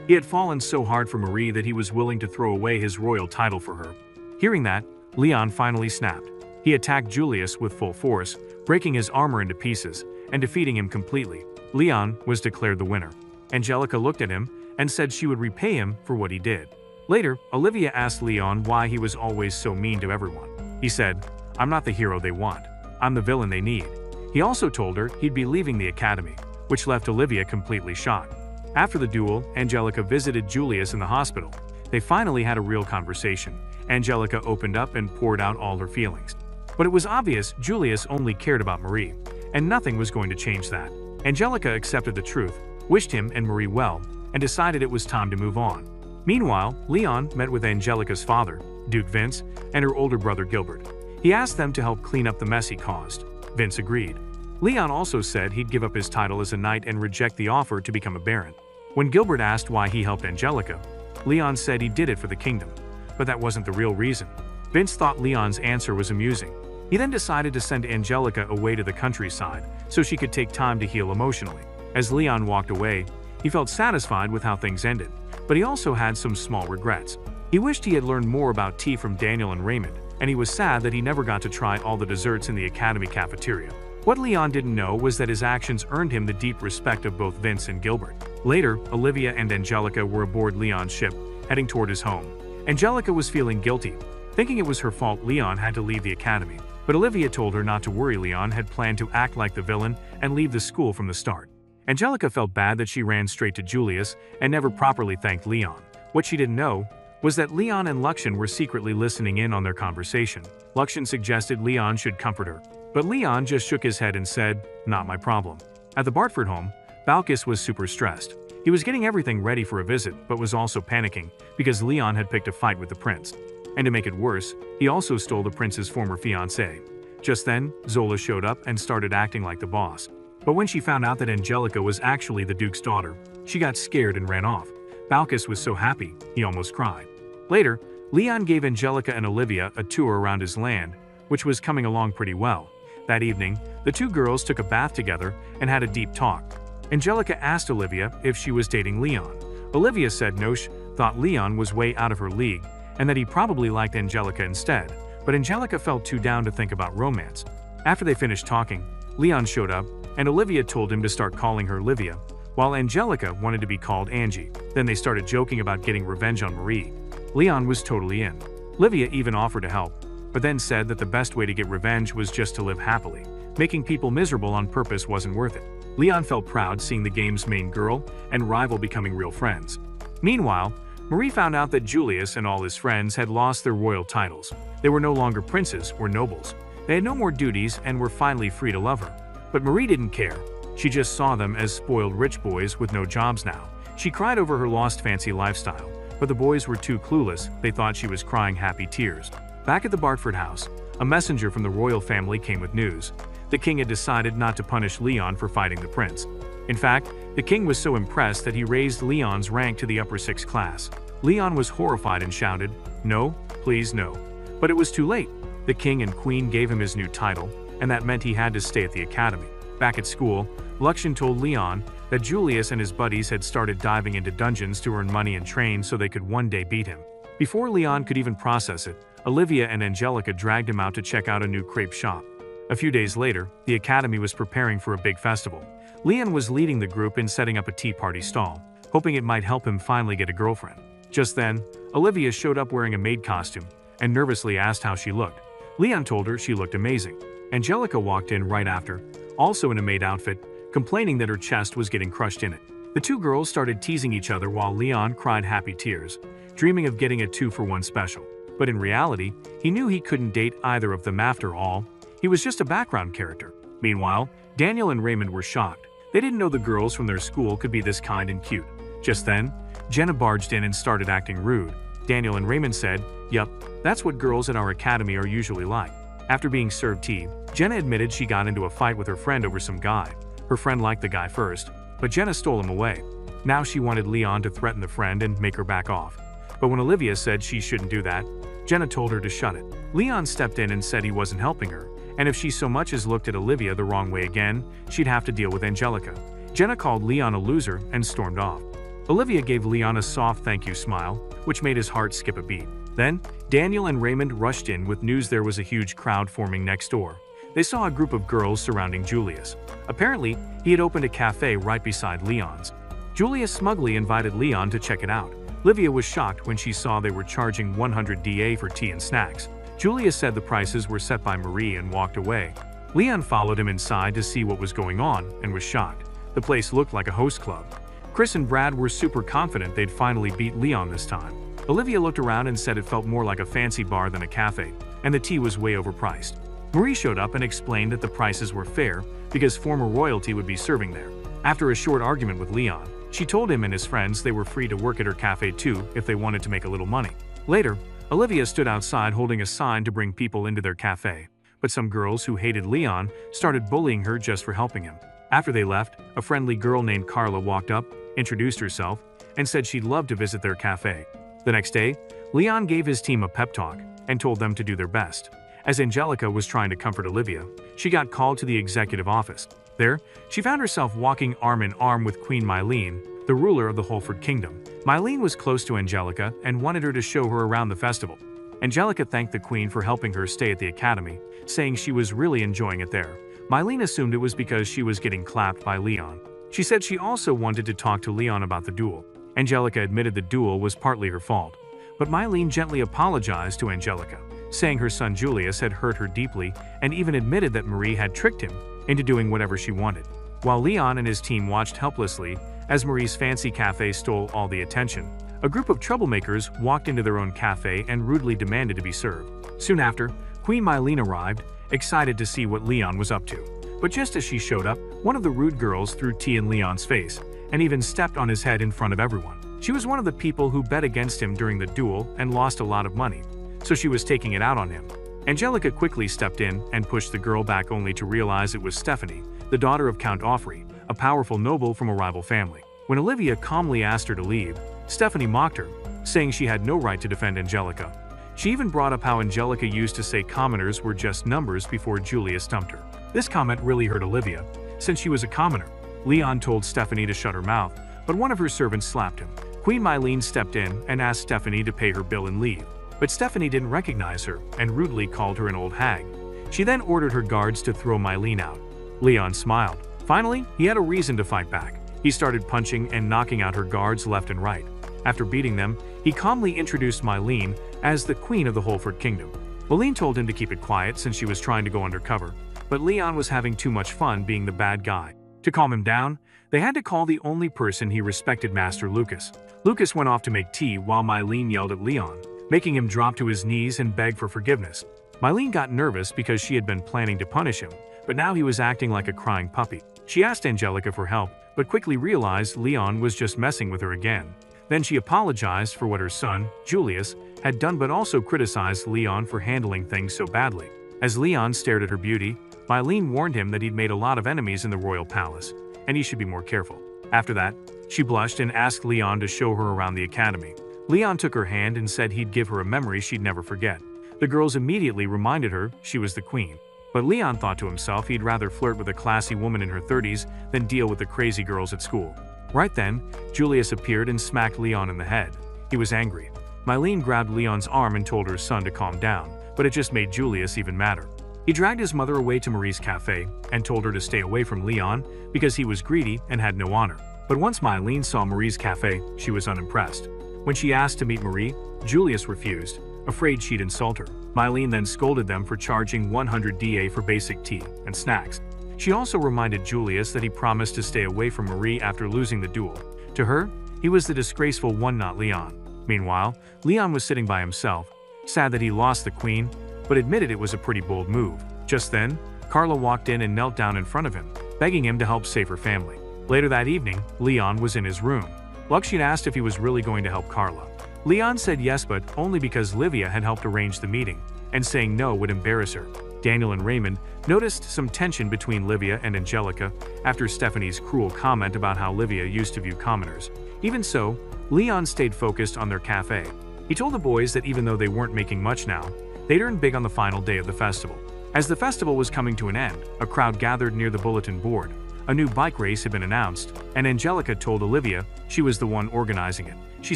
He had fallen so hard for Marie that he was willing to throw away his royal title for her. Hearing that, Leon finally snapped. He attacked Julius with full force, breaking his armor into pieces and defeating him completely. Leon was declared the winner. Angelica looked at him and said she would repay him for what he did. Later, Olivia asked Leon why he was always so mean to everyone. He said, "I'm not the hero they want. I'm the villain they need." He also told her he'd be leaving the academy, which left Olivia completely shocked. After the duel, Angelica visited Julius in the hospital. They finally had a real conversation. Angelica opened up and poured out all her feelings. But it was obvious Julius only cared about Marie, and nothing was going to change that. Angelica accepted the truth, wished him and Marie well, and decided it was time to move on. Meanwhile, Leon met with Angelica's father, Duke Vince, and her older brother Gilbert. He asked them to help clean up the mess he caused. Vince agreed. Leon also said he'd give up his title as a knight and reject the offer to become a baron. When Gilbert asked why he helped Angelica, Leon said he did it for the kingdom. But that wasn't the real reason. Vince thought Leon's answer was amusing. He then decided to send Angelica away to the countryside so she could take time to heal emotionally. As Leon walked away, he felt satisfied with how things ended, but he also had some small regrets. He wished he had learned more about tea from Daniel and Raymond, and he was sad that he never got to try all the desserts in the academy cafeteria. What Leon didn't know was that his actions earned him the deep respect of both Vince and Gilbert. Later, Olivia and Angelica were aboard Leon's ship, heading toward his home. Angelica was feeling guilty, thinking it was her fault Leon had to leave the academy. But Olivia told her not to worry. Leon had planned to act like the villain and leave the school from the start. Angelica felt bad that she ran straight to Julius and never properly thanked Leon. What she didn't know was that Leon and Luxian were secretly listening in on their conversation. Luxian suggested Leon should comfort her, but Leon just shook his head and said, "Not my problem." At the Bartford home, Balkis was super stressed. He was getting everything ready for a visit, but was also panicking because Leon had picked a fight with the prince. And to make it worse, he also stole the prince's former fiancée. Just then, Zola showed up and started acting like the boss. But when she found out that Angelica was actually the duke's daughter, she got scared and ran off. Balkis was so happy, he almost cried. Later, Leon gave Angelica and Olivia a tour around his land, which was coming along pretty well. That evening, the two girls took a bath together and had a deep talk. Angelica asked Olivia if she was dating Leon. Olivia said no, she thought Leon was way out of her league and that he probably liked Angelica instead, but Angelica felt too down to think about romance. After they finished talking, Leon showed up, and Olivia told him to start calling her Livia, while Angelica wanted to be called Angie. Then they started joking about getting revenge on Marie. Leon was totally in. Livia even offered to help, but then said that the best way to get revenge was just to live happily. Making people miserable on purpose wasn't worth it. Leon felt proud seeing the game's main girl and rival becoming real friends. Meanwhile, Marie found out that Julius and all his friends had lost their royal titles. They were no longer princes or nobles. They had no more duties and were finally free to love her. But Marie didn't care. She just saw them as spoiled rich boys with no jobs now. She cried over her lost fancy lifestyle, but the boys were too clueless. They thought she was crying happy tears. Back at the Bartford house, a messenger from the royal family came with news. The king had decided not to punish Leon for fighting the prince. In fact, the king was so impressed that he raised Leon's rank to the upper 6th class. Leon was horrified and shouted, "No, please no." But it was too late. The king and queen gave him his new title, and that meant he had to stay at the academy. Back at school, Luxon told Leon that Julius and his buddies had started diving into dungeons to earn money and train so they could one day beat him. Before Leon could even process it, Olivia and Angelica dragged him out to check out a new crepe shop. A few days later, the academy was preparing for a big festival. Leon was leading the group in setting up a tea party stall, hoping it might help him finally get a girlfriend. Just then, Olivia showed up wearing a maid costume and nervously asked how she looked. Leon told her she looked amazing. Angelica walked in right after, also in a maid outfit, complaining that her chest was getting crushed in it. The two girls started teasing each other while Leon cried happy tears, dreaming of getting a 2-for-1 special. But in reality, he knew he couldn't date either of them after all. He was just a background character. Meanwhile, Daniel and Raymond were shocked. They didn't know the girls from their school could be this kind and cute. Just then, Jenna barged in and started acting rude. Daniel and Raymond said, "Yup, that's what girls at our academy are usually like." After being served tea, Jenna admitted she got into a fight with her friend over some guy. Her friend liked the guy first, but Jenna stole him away. Now she wanted Leon to threaten the friend and make her back off. But when Olivia said she shouldn't do that, Jenna told her to shut it. Leon stepped in and said he wasn't helping her, and if she so much as looked at Olivia the wrong way again, she'd have to deal with Angelica. Jenna called Leon a loser and stormed off. Olivia gave Leon a soft thank you smile, which made his heart skip a beat. Then, Daniel and Raymond rushed in with news there was a huge crowd forming next door. They saw a group of girls surrounding Julius. Apparently, he had opened a cafe right beside Leon's. Julius smugly invited Leon to check it out. Livia was shocked when she saw they were charging 100 DA for tea and snacks. Julius said the prices were set by Marie and walked away. Leon followed him inside to see what was going on and was shocked. The place looked like a host club. Chris and Brad were super confident they'd finally beat Leon this time. Olivia looked around and said it felt more like a fancy bar than a cafe, and the tea was way overpriced. Marie showed up and explained that the prices were fair because former royalty would be serving there. After a short argument with Leon, she told him and his friends they were free to work at her cafe too if they wanted to make a little money. Later, Olivia stood outside holding a sign to bring people into their cafe, but some girls who hated Leon started bullying her just for helping him. After they left, a friendly girl named Carla walked up, introduced herself, and said she'd love to visit their cafe. The next day, Leon gave his team a pep talk and told them to do their best. As Angelica was trying to comfort Olivia, she got called to the executive office. There, she found herself walking arm in arm with Queen Mylene, the ruler of the Holford Kingdom. Mylene was close to Angelica and wanted her to show her around the festival. Angelica thanked the queen for helping her stay at the academy, saying she was really enjoying it there. Mylene assumed it was because she was getting clapped by Leon. She said she also wanted to talk to Leon about the duel. Angelica admitted the duel was partly her fault, but Mylene gently apologized to Angelica, saying her son Julius had hurt her deeply and even admitted that Marie had tricked him into doing whatever she wanted. While Leon and his team watched helplessly as Marie's fancy cafe stole all the attention, a group of troublemakers walked into their own cafe and rudely demanded to be served. Soon after, Queen Mylene arrived, excited to see what Leon was up to. But just as she showed up, one of the rude girls threw tea in Leon's face and even stepped on his head in front of everyone. She was one of the people who bet against him during the duel and lost a lot of money, so she was taking it out on him. Angelica quickly stepped in and pushed the girl back only to realize it was Stephanie, the daughter of Count Offrey, a powerful noble from a rival family. When Olivia calmly asked her to leave, Stephanie mocked her, saying she had no right to defend Angelica. She even brought up how Angelica used to say commoners were just numbers before Julia stumped her. This comment really hurt Olivia, since she was a commoner. Leon told Stephanie to shut her mouth, but one of her servants slapped him. Queen Mylene stepped in and asked Stephanie to pay her bill and leave, but Stephanie didn't recognize her and rudely called her an old hag. She then ordered her guards to throw Mylene out. Leon smiled. Finally, he had a reason to fight back. He started punching and knocking out her guards left and right. After beating them, he calmly introduced Mylene as the queen of the Holford Kingdom. Mylene told him to keep it quiet since she was trying to go undercover, but Leon was having too much fun being the bad guy. To calm him down, they had to call the only person he respected, Master Lucas. Lucas went off to make tea while Mylene yelled at Leon, making him drop to his knees and beg for forgiveness. Mylene got nervous because she had been planning to punish him, but now he was acting like a crying puppy. She asked Angelica for help, but quickly realized Leon was just messing with her again. Then she apologized for what her son, Julius, had done, but also criticized Leon for handling things so badly. As Leon stared at her beauty, Mylene warned him that he'd made a lot of enemies in the royal palace, and he should be more careful. After that, she blushed and asked Leon to show her around the academy. Leon took her hand and said he'd give her a memory she'd never forget. The girls immediately reminded her she was the queen. But Leon thought to himself he'd rather flirt with a classy woman in her 30s than deal with the crazy girls at school. Right then, Julius appeared and smacked Leon in the head. He was angry. Mylene grabbed Leon's arm and told her son to calm down, but it just made Julius even madder. He dragged his mother away to Marie's cafe and told her to stay away from Leon because he was greedy and had no honor. But once Mylene saw Marie's cafe, she was unimpressed. When she asked to meet Marie, Julius refused, afraid she'd insult her. Mylene then scolded them for charging 100 DA for basic tea and snacks. She also reminded Julius that he promised to stay away from Marie after losing the duel. To her, he was the disgraceful one, not Leon. Meanwhile, Leon was sitting by himself, sad that he lost the queen, but admitted it was a pretty bold move. Just then, Carla walked in and knelt down in front of him, begging him to help save her family. Later that evening, Leon was in his room. Luxien asked if he was really going to help Carla. Leon said yes, but only because Livia had helped arrange the meeting, and saying no would embarrass her. Daniel and Raymond noticed some tension between Livia and Angelica after Stephanie's cruel comment about how Livia used to view commoners. Even so, Leon stayed focused on their cafe. He told the boys that even though they weren't making much now, they'd earn big on the final day of the festival. As the festival was coming to an end, a crowd gathered near the bulletin board. A new bike race had been announced, and Angelica told Olivia she was the one organizing it. She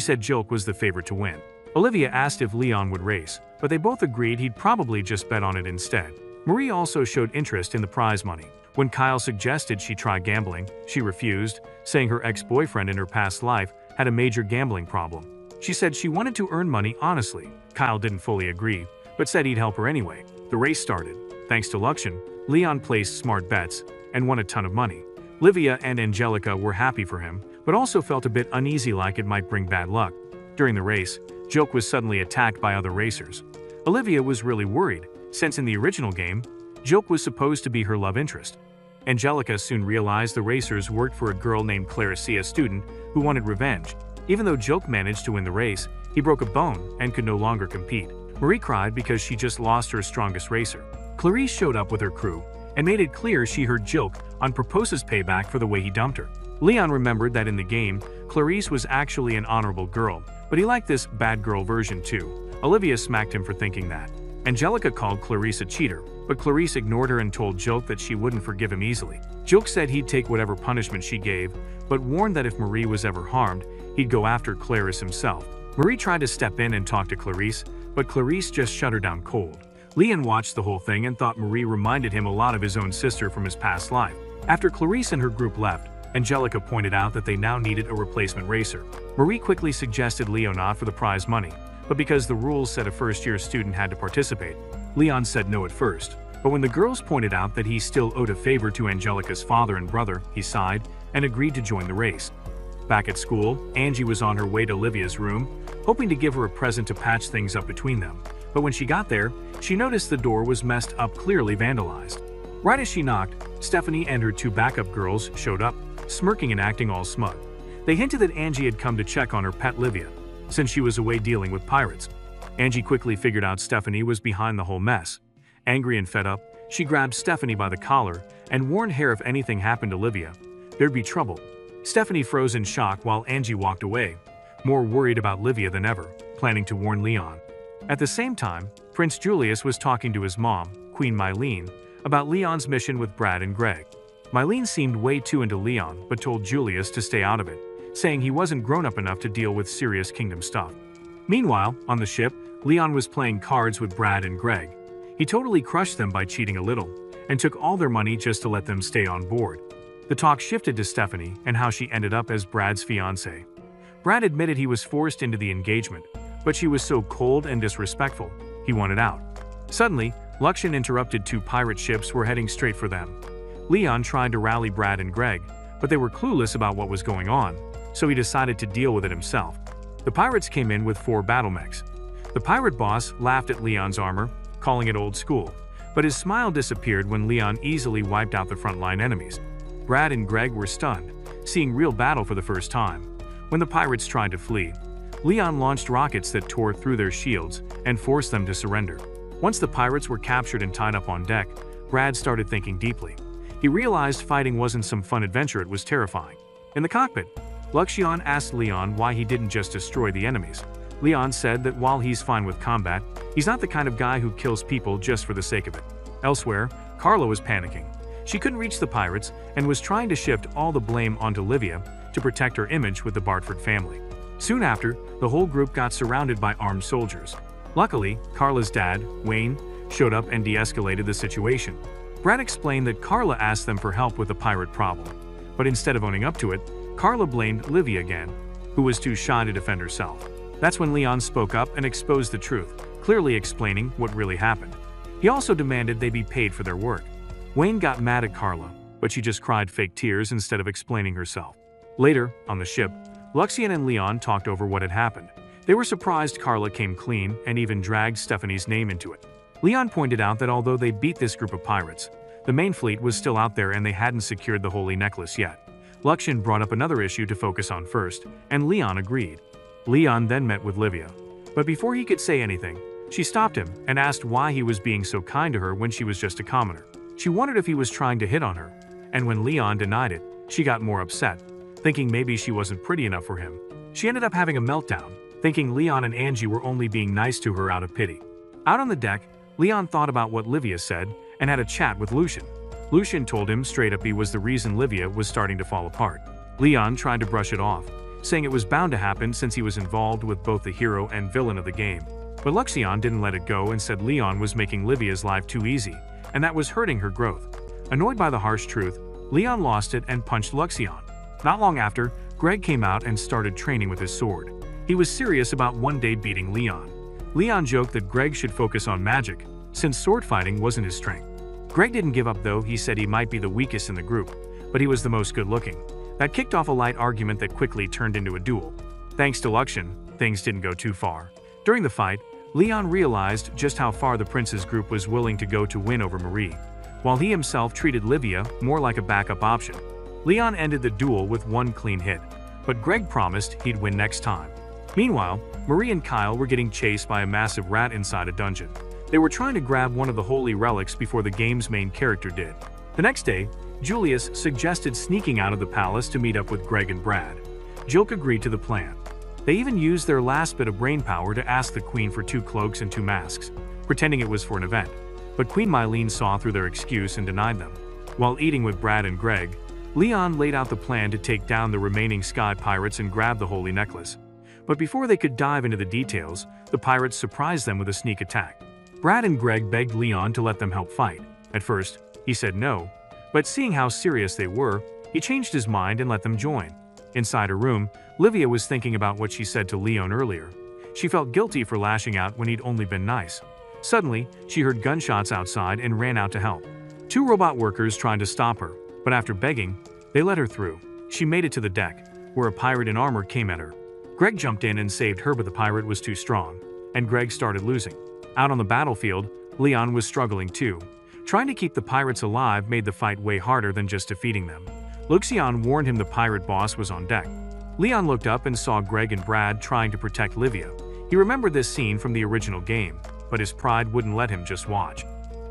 said Jilk was the favorite to win. Olivia asked if Leon would race, but they both agreed he'd probably just bet on it instead. Marie also showed interest in the prize money. When Kyle suggested she try gambling, she refused, saying her ex-boyfriend in her past life had a major gambling problem. She said she wanted to earn money honestly. Kyle didn't fully agree, but said he'd help her anyway. The race started. Thanks to Luxien, Leon placed smart bets and won a ton of money. Livia and Angelica were happy for him, but also felt a bit uneasy, like it might bring bad luck. During the race, Jilk was suddenly attacked by other racers. Olivia was really worried, since in the original game, Jilk was supposed to be her love interest. Angelica soon realized the racers worked for a girl named Clarissa, a student who wanted revenge. Even though Jilk managed to win the race, he broke a bone and could no longer compete. Marie cried because she just lost her strongest racer. Clarice showed up with her crew and made it clear she heard Jilk on Propose's payback for the way he dumped her. Leon remembered that in the game, Clarice was actually an honorable girl, but he liked this bad girl version too. Olivia smacked him for thinking that. Angelica called Clarice a cheater, but Clarice ignored her and told Jilk that she wouldn't forgive him easily. Jilk said he'd take whatever punishment she gave, but warned that if Marie was ever harmed, he'd go after Clarice himself. Marie tried to step in and talk to Clarice, but Clarice just shut her down cold. Leon watched the whole thing and thought Marie reminded him a lot of his own sister from his past life. After Clarice and her group left, Angelica pointed out that they now needed a replacement racer. Marie quickly suggested Leonard for the prize money, but because the rules said a first-year student had to participate, Leon said no at first. But when the girls pointed out that he still owed a favor to Angelica's father and brother, he sighed and agreed to join the race. Back at school, Angie was on her way to Livia's room, hoping to give her a present to patch things up between them. But when she got there, she noticed the door was messed up, clearly vandalized. Right as she knocked, Stephanie and her two backup girls showed up, smirking and acting all smug. They hinted that Angie had come to check on her pet Livia, since she was away dealing with pirates. Angie quickly figured out Stephanie was behind the whole mess. Angry and fed up, she grabbed Stephanie by the collar and warned her if anything happened to Livia, there'd be trouble. Stephanie froze in shock while Angie walked away, more worried about Livia than ever, planning to warn Leon. At the same time, Prince Julius was talking to his mom, Queen Mylene, about Leon's mission with Brad and Greg. Mylene seemed way too into Leon but told Julius to stay out of it, saying he wasn't grown up enough to deal with serious kingdom stuff. Meanwhile, on the ship, Leon was playing cards with Brad and Greg. He totally crushed them by cheating a little, and took all their money just to let them stay on board. The talk shifted to Stephanie and how she ended up as Brad's fiancée. Brad admitted he was forced into the engagement, but she was so cold and disrespectful, he wanted out. Suddenly, Luxian interrupted. Two pirate ships were heading straight for them. Leon tried to rally Brad and Greg, but they were clueless about what was going on, so he decided to deal with it himself. The pirates came in with 4 battle mechs. The pirate boss laughed at Leon's armor, calling it old school, but his smile disappeared when Leon easily wiped out the frontline enemies. Brad and Greg were stunned, seeing real battle for the first time. When the pirates tried to flee, Leon launched rockets that tore through their shields and forced them to surrender. Once the pirates were captured and tied up on deck, Brad started thinking deeply. He realized fighting wasn't some fun adventure, it was terrifying. In the cockpit, Luxian asked Leon why he didn't just destroy the enemies. Leon said that while he's fine with combat, he's not the kind of guy who kills people just for the sake of it. Elsewhere, Carla was panicking. She couldn't reach the pirates and was trying to shift all the blame onto Livia to protect her image with the Bartford family. Soon after, the whole group got surrounded by armed soldiers. Luckily, Carla's dad, Wayne, showed up and de-escalated the situation. Brad explained that Carla asked them for help with the pirate problem, but instead of owning up to it, Carla blamed Livia again, who was too shy to defend herself. That's when Leon spoke up and exposed the truth, clearly explaining what really happened. He also demanded they be paid for their work. Wayne got mad at Carla, but she just cried fake tears instead of explaining herself. Later, on the ship, Luxian and Leon talked over what had happened. They were surprised Carla came clean and even dragged Stephanie's name into it. Leon pointed out that although they beat this group of pirates, the main fleet was still out there and they hadn't secured the holy necklace yet. Luxian brought up another issue to focus on first, and Leon agreed. Leon then met with Livia. But before he could say anything, she stopped him and asked why he was being so kind to her when she was just a commoner. She wondered if he was trying to hit on her, and when Leon denied it, she got more upset, thinking maybe she wasn't pretty enough for him. She ended up having a meltdown, thinking Leon and Angie were only being nice to her out of pity. Out on the deck, Leon thought about what Livia said and had a chat with Lucian. Lucian told him straight up he was the reason Livia was starting to fall apart. Leon tried to brush it off, saying it was bound to happen since he was involved with both the hero and villain of the game. But Luxian didn't let it go and said Leon was making Livia's life too easy, and that was hurting her growth. Annoyed by the harsh truth, Leon lost it and punched Luxian. Not long after, Greg came out and started training with his sword. He was serious about one day beating Leon. Leon joked that Greg should focus on magic, since sword fighting wasn't his strength. Greg didn't give up though. He said he might be the weakest in the group, but he was the most good-looking. That kicked off a light argument that quickly turned into a duel. Thanks to Luxian, things didn't go too far. During the fight, Leon realized just how far the prince's group was willing to go to win over Marie, while he himself treated Livia more like a backup option. Leon ended the duel with one clean hit, but Greg promised he'd win next time. Meanwhile, Marie and Kyle were getting chased by a massive rat inside a dungeon. They were trying to grab one of the holy relics before the game's main character did. The next day, Julius suggested sneaking out of the palace to meet up with Greg and Brad. Jilk agreed to the plan. They even used their last bit of brainpower to ask the queen for 2 cloaks and 2 masks, pretending it was for an event. But Queen Mylene saw through their excuse and denied them. While eating with Brad and Greg, Leon laid out the plan to take down the remaining sky pirates and grab the holy necklace. But before they could dive into the details, the pirates surprised them with a sneak attack. Brad and Greg begged Leon to let them help fight. At first, he said no, but seeing how serious they were, he changed his mind and let them join. Inside her room, Livia was thinking about what she said to Leon earlier. She felt guilty for lashing out when he'd only been nice. Suddenly, she heard gunshots outside and ran out to help. 2 robot workers tried to stop her, but after begging, they let her through. She made it to the deck, where a pirate in armor came at her. Greg jumped in and saved her, but the pirate was too strong, and Greg started losing. Out on the battlefield, Leon was struggling too. Trying to keep the pirates alive made the fight way harder than just defeating them. Luxian warned him the pirate boss was on deck. Leon looked up and saw Greg and Brad trying to protect Livia. He remembered this scene from the original game, but his pride wouldn't let him just watch.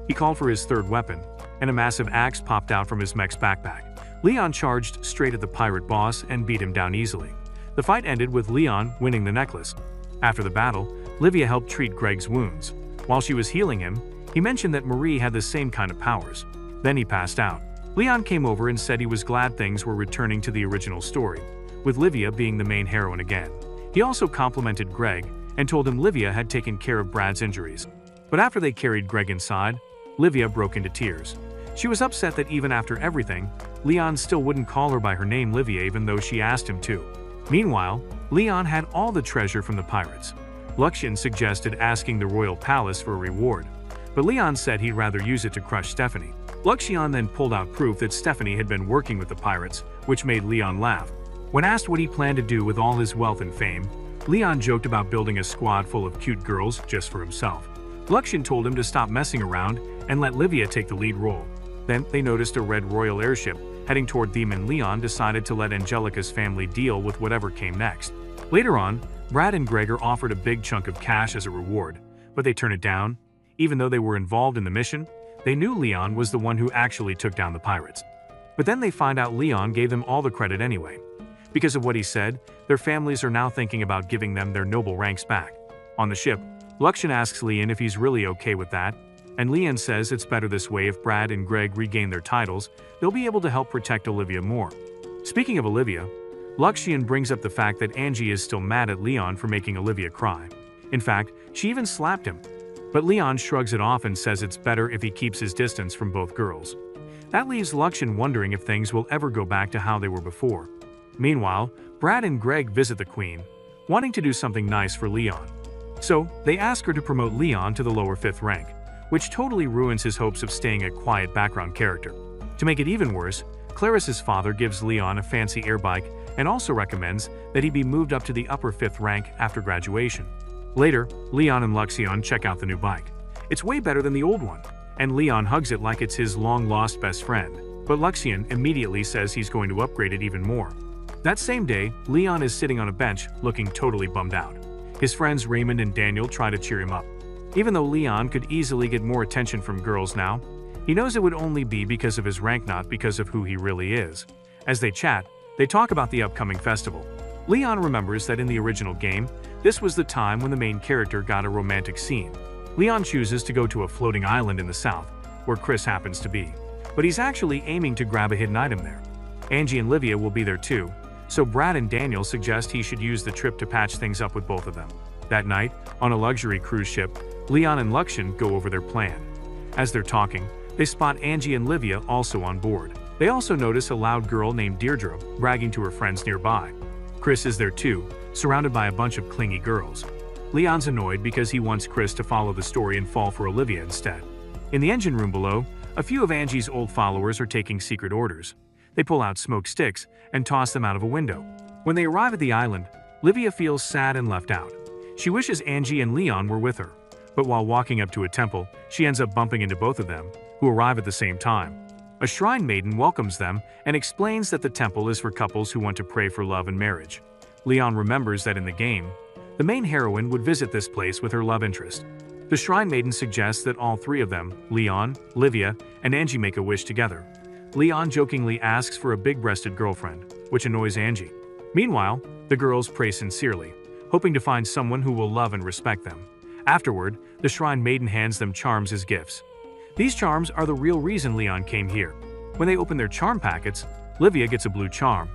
He called for his third weapon, and a massive axe popped out from his mech's backpack. Leon charged straight at the pirate boss and beat him down easily. The fight ended with Leon winning the necklace. After the battle, Livia helped treat Greg's wounds. While she was healing him, he mentioned that Marie had the same kind of powers. Then he passed out. Leon came over and said he was glad things were returning to the original story. with Livia being the main heroine again. He also complimented Greg and told him Livia had taken care of Brad's injuries. But after they carried Greg inside, Livia broke into tears. She was upset that even after everything, Leon still wouldn't call her by her name Livia even though she asked him to. Meanwhile, Leon had all the treasure from the pirates. Luxian suggested asking the royal palace for a reward, but Leon said he'd rather use it to crush Stephanie. Luxian then pulled out proof that Stephanie had been working with the pirates, which made Leon laugh. When asked what he planned to do with all his wealth and fame, Leon joked about building a squad full of cute girls just for himself. Luxian told him to stop messing around and let Livia take the lead role. Then they noticed a red royal airship heading toward them, and Leon decided to let Angelica's family deal with whatever came next. Later on, Brad and Greg are offered a big chunk of cash as a reward, but they turn it down. Even though they were involved in the mission, they knew Leon was the one who actually took down the pirates. But then they find out Leon gave them all the credit anyway. Because of what he said, their families are now thinking about giving them their noble ranks back. On the ship, Luxian asks Leon if he's really okay with that, and Leon says it's better this way. If Brad and Greg regain their titles, they'll be able to help protect Olivia more. Speaking of Olivia, Luxian brings up the fact that Angie is still mad at Leon for making Olivia cry. In fact, she even slapped him. But Leon shrugs it off and says it's better if he keeps his distance from both girls. That leaves Luxian wondering if things will ever go back to how they were before. Meanwhile, Brad and Greg visit the Queen, wanting to do something nice for Leon. So, they ask her to promote Leon to the lower 5th rank, which totally ruins his hopes of staying a quiet background character. To make it even worse, Clarice's father gives Leon a fancy air bike and also recommends that he be moved up to the upper 5th rank after graduation. Later, Leon and Luxian check out the new bike. It's way better than the old one, and Leon hugs it like it's his long-lost best friend. But Luxian immediately says he's going to upgrade it even more. That same day, Leon is sitting on a bench, looking totally bummed out. His friends Raymond and Daniel try to cheer him up. Even though Leon could easily get more attention from girls now, he knows it would only be because of his rank, not because of who he really is. As they chat, they talk about the upcoming festival. Leon remembers that in the original game, this was the time when the main character got a romantic scene. Leon chooses to go to a floating island in the south, where Chris happens to be. But he's actually aiming to grab a hidden item there. Angie and Livia will be there too, so Brad and Daniel suggest he should use the trip to patch things up with both of them. That night, on a luxury cruise ship, Leon and Luxian go over their plan. As they're talking, they spot Angie and Livia also on board. They also notice a loud girl named Deirdre bragging to her friends nearby. Chris is there too, surrounded by a bunch of clingy girls. Leon's annoyed because he wants Chris to follow the story and fall for Olivia instead. In the engine room below, a few of Angie's old followers are taking secret orders. They pull out smoke sticks and toss them out of a window. When they arrive at the island, Livia feels sad and left out. She wishes Angie and Leon were with her, but while walking up to a temple, she ends up bumping into both of them, who arrive at the same time. A shrine maiden welcomes them and explains that the temple is for couples who want to pray for love and marriage. Leon remembers that in the game, the main heroine would visit this place with her love interest. The shrine maiden suggests that all three of them, Leon, Livia, and Angie, make a wish together. Leon jokingly asks for a big-breasted girlfriend, which annoys Angie. Meanwhile, the girls pray sincerely, hoping to find someone who will love and respect them. Afterward, the shrine maiden hands them charms as gifts. These charms are the real reason Leon came here. When they open their charm packets, Livia gets a blue charm,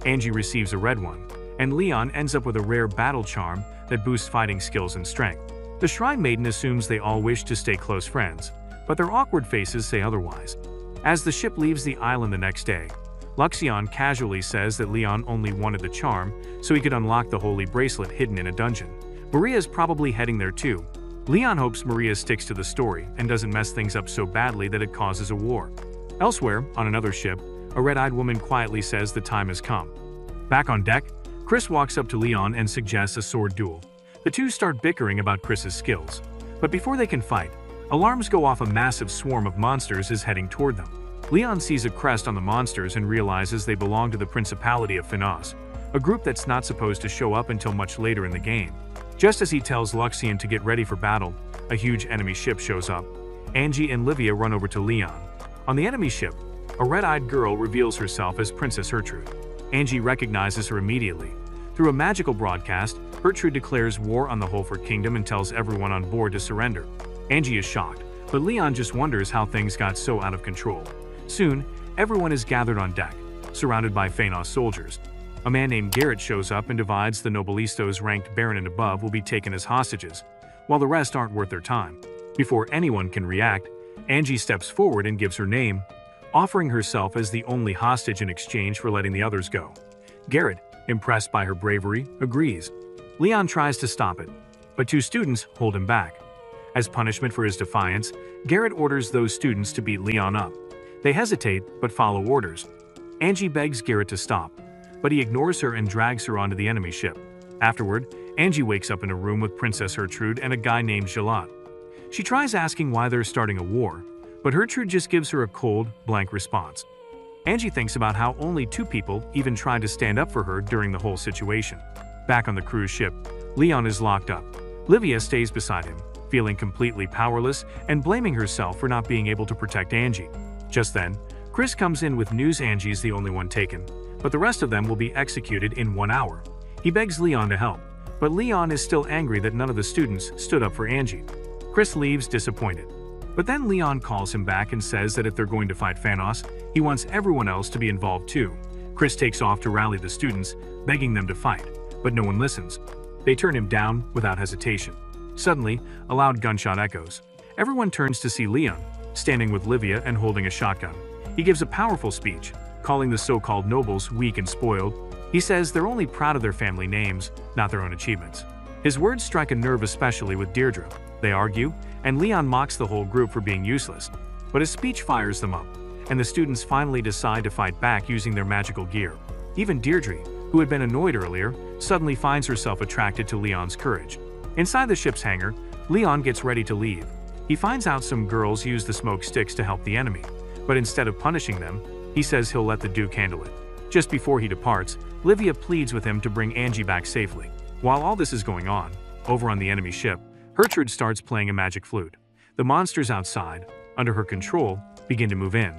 Angie receives a red one, and Leon ends up with a rare battle charm that boosts fighting skills and strength. The shrine maiden assumes they all wish to stay close friends, but their awkward faces say otherwise. As the ship leaves the island the next day, Luxian casually says that Leon only wanted the charm so he could unlock the holy bracelet hidden in a dungeon. Maria is probably heading there too. Leon hopes Maria sticks to the story and doesn't mess things up so badly that it causes a war. Elsewhere, on another ship, a red-eyed woman quietly says the time has come. Back on deck, Chris walks up to Leon and suggests a sword duel. The two start bickering about Chris's skills. But before they can fight, alarms go off. A massive swarm of monsters is heading toward them. Leon sees a crest on the monsters and realizes they belong to the Principality of Finos, a group that's not supposed to show up until much later in the game. Just as he tells Luxian to get ready for battle, a huge enemy ship shows up. Angie and Livia run over to Leon. On the enemy ship, a red-eyed girl reveals herself as Princess Gertrude. Angie recognizes her immediately. Through a magical broadcast, Gertrude declares war on the Holford Kingdom and tells everyone on board to surrender. Angie is shocked, but Leon just wonders how things got so out of control. Soon, everyone is gathered on deck, surrounded by Finos soldiers. A man named Garrett shows up and divides the nobilistos ranked baron and above will be taken as hostages, while the rest aren't worth their time. Before anyone can react, Angie steps forward and gives her name, offering herself as the only hostage in exchange for letting the others go. Garrett, impressed by her bravery, agrees. Leon tries to stop it, but 2 students hold him back. As punishment for his defiance, Garrett orders those students to beat Leon up. They hesitate, but follow orders. Angie begs Garrett to stop, but he ignores her and drags her onto the enemy ship. Afterward, Angie wakes up in a room with Princess Gertrude and a guy named Jalot. She tries asking why they're starting a war, but Gertrude just gives her a cold, blank response. Angie thinks about how only 2 people even tried to stand up for her during the whole situation. Back on the cruise ship, Leon is locked up. Livia stays beside him, feeling completely powerless and blaming herself for not being able to protect Angie. Just then, Chris comes in with news Angie's the only one taken, but the rest of them will be executed in 1 hour. He begs Leon to help, but Leon is still angry that none of the students stood up for Angie. Chris leaves disappointed. But then Leon calls him back and says that if they're going to fight Thanos, he wants everyone else to be involved too. Chris takes off to rally the students, begging them to fight, but no one listens. They turn him down without hesitation. Suddenly, a loud gunshot echoes. Everyone turns to see Leon, standing with Livia and holding a shotgun. He gives a powerful speech, calling the so-called nobles weak and spoiled. He says they're only proud of their family names, not their own achievements. His words strike a nerve especially with Deirdre. They argue, and Leon mocks the whole group for being useless. But his speech fires them up, and the students finally decide to fight back using their magical gear. Even Deirdre, who had been annoyed earlier, suddenly finds herself attracted to Leon's courage. Inside the ship's hangar, Leon gets ready to leave. He finds out some girls use the smoke sticks to help the enemy, but instead of punishing them, he says he'll let the Duke handle it. Just before he departs, Livia pleads with him to bring Angie back safely. While all this is going on, over on the enemy ship, Gertrude starts playing a magic flute. The monsters outside, under her control, begin to move in.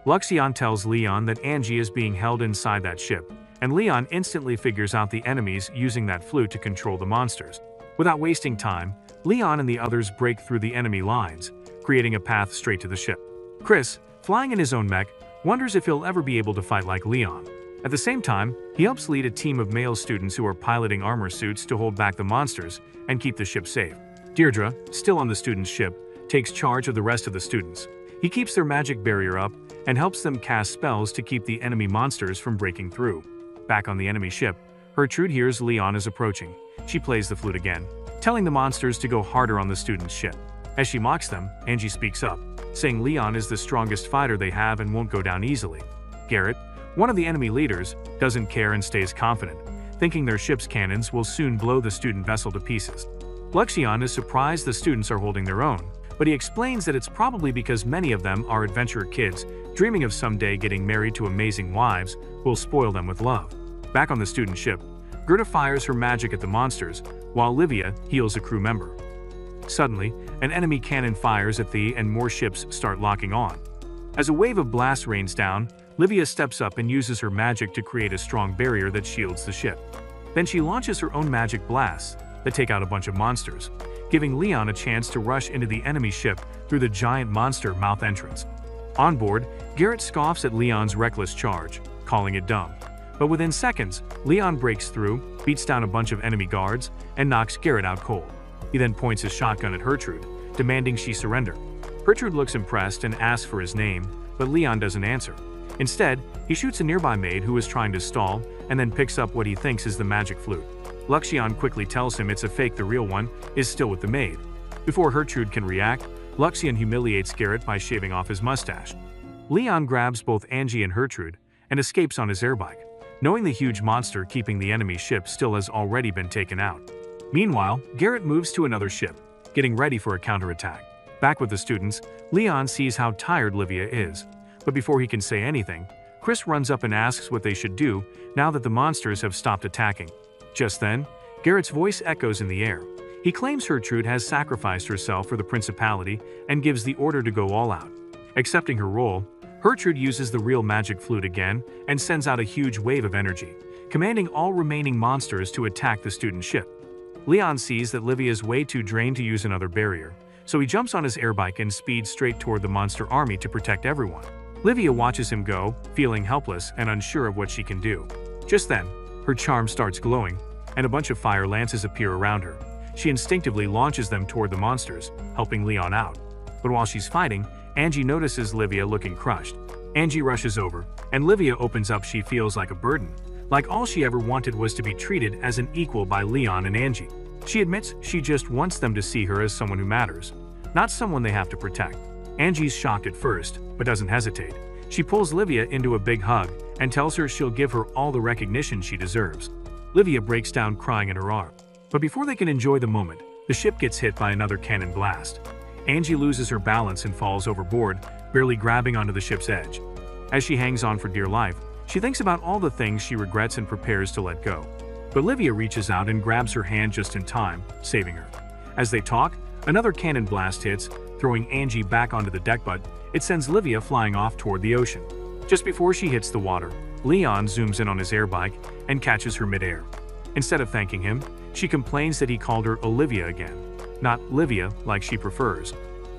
Luxion tells Leon that Angie is being held inside that ship, and Leon instantly figures out the enemies using that flute to control the monsters. Without wasting time, Leon and the others break through the enemy lines, creating a path straight to the ship. Chris, flying in his own mech, wonders if he'll ever be able to fight like Leon. At the same time, he helps lead a team of male students who are piloting armor suits to hold back the monsters and keep the ship safe. Deirdre, still on the students' ship, takes charge of the rest of the students. He keeps their magic barrier up and helps them cast spells to keep the enemy monsters from breaking through. Back on the enemy ship, Gertrude hears Leon is approaching. She plays the flute again, telling the monsters to go harder on the students' ship. As she mocks them, Angie speaks up, saying Leon is the strongest fighter they have and won't go down easily. Garrett, one of the enemy leaders, doesn't care and stays confident, thinking their ship's cannons will soon blow the student vessel to pieces. Luxion is surprised the students are holding their own, but he explains that it's probably because many of them are adventurer kids dreaming of someday getting married to amazing wives who will spoil them with love. Back on the student ship, Gerda fires her magic at the monsters, while Livia heals a crew member. Suddenly, an enemy cannon fires at Thea and more ships start locking on. As a wave of blasts rains down, Livia steps up and uses her magic to create a strong barrier that shields the ship. Then she launches her own magic blasts that take out a bunch of monsters, giving Leon a chance to rush into the enemy ship through the giant monster mouth entrance. On board, Garrett scoffs at Leon's reckless charge, calling it dumb. But within seconds, Leon breaks through, beats down a bunch of enemy guards, and knocks Garrett out cold. He then points his shotgun at Gertrude, demanding she surrender. Gertrude looks impressed and asks for his name, but Leon doesn't answer. Instead, he shoots a nearby maid who is trying to stall and then picks up what he thinks is the magic flute. Luxion quickly tells him it's a fake, the real one is still with the maid. Before Gertrude can react, Luxion humiliates Garrett by shaving off his mustache. Leon grabs both Angie and Gertrude and escapes on his airbike, knowing the huge monster keeping the enemy ship still has already been taken out. Meanwhile, Garrett moves to another ship, getting ready for a counterattack. Back with the students, Leon sees how tired Livia is. But before he can say anything, Chris runs up and asks what they should do now that the monsters have stopped attacking. Just then, Garrett's voice echoes in the air. He claims Gertrude has sacrificed herself for the principality and gives the order to go all out. Accepting her role, Gertrude uses the real magic flute again and sends out a huge wave of energy, commanding all remaining monsters to attack the student ship. Leon sees that Livia is way too drained to use another barrier, so he jumps on his airbike and speeds straight toward the monster army to protect everyone. Livia watches him go, feeling helpless and unsure of what she can do. Just then, Her charm starts glowing, and a bunch of fire lances appear around her. She instinctively launches them toward the monsters, helping Leon out. But while she's fighting, Angie notices Livia looking crushed. Angie rushes over, and Livia opens up. She feels like a burden, like all she ever wanted was to be treated as an equal by Leon and Angie. She admits she just wants them to see her as someone who matters, not someone they have to protect. Angie's shocked at first, but doesn't hesitate. She pulls Livia into a big hug and tells her she'll give her all the recognition she deserves. Livia breaks down crying in her arms. But before they can enjoy the moment, the ship gets hit by another cannon blast. Angie loses her balance and falls overboard, barely grabbing onto the ship's edge. As she hangs on for dear life, she thinks about all the things she regrets and prepares to let go. But Livia reaches out and grabs her hand just in time, saving her. As they talk, another cannon blast hits, throwing Angie back onto the deck, but it sends Livia flying off toward the ocean. Just before she hits the water, Leon zooms in on his air bike and catches her midair. Instead of thanking him, she complains that he called her Olivia again, not Livia like she prefers.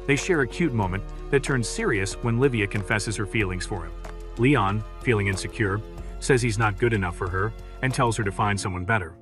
They share a cute moment that turns serious when Livia confesses her feelings for him. Leon, feeling insecure, says he's not good enough for her and tells her to find someone better.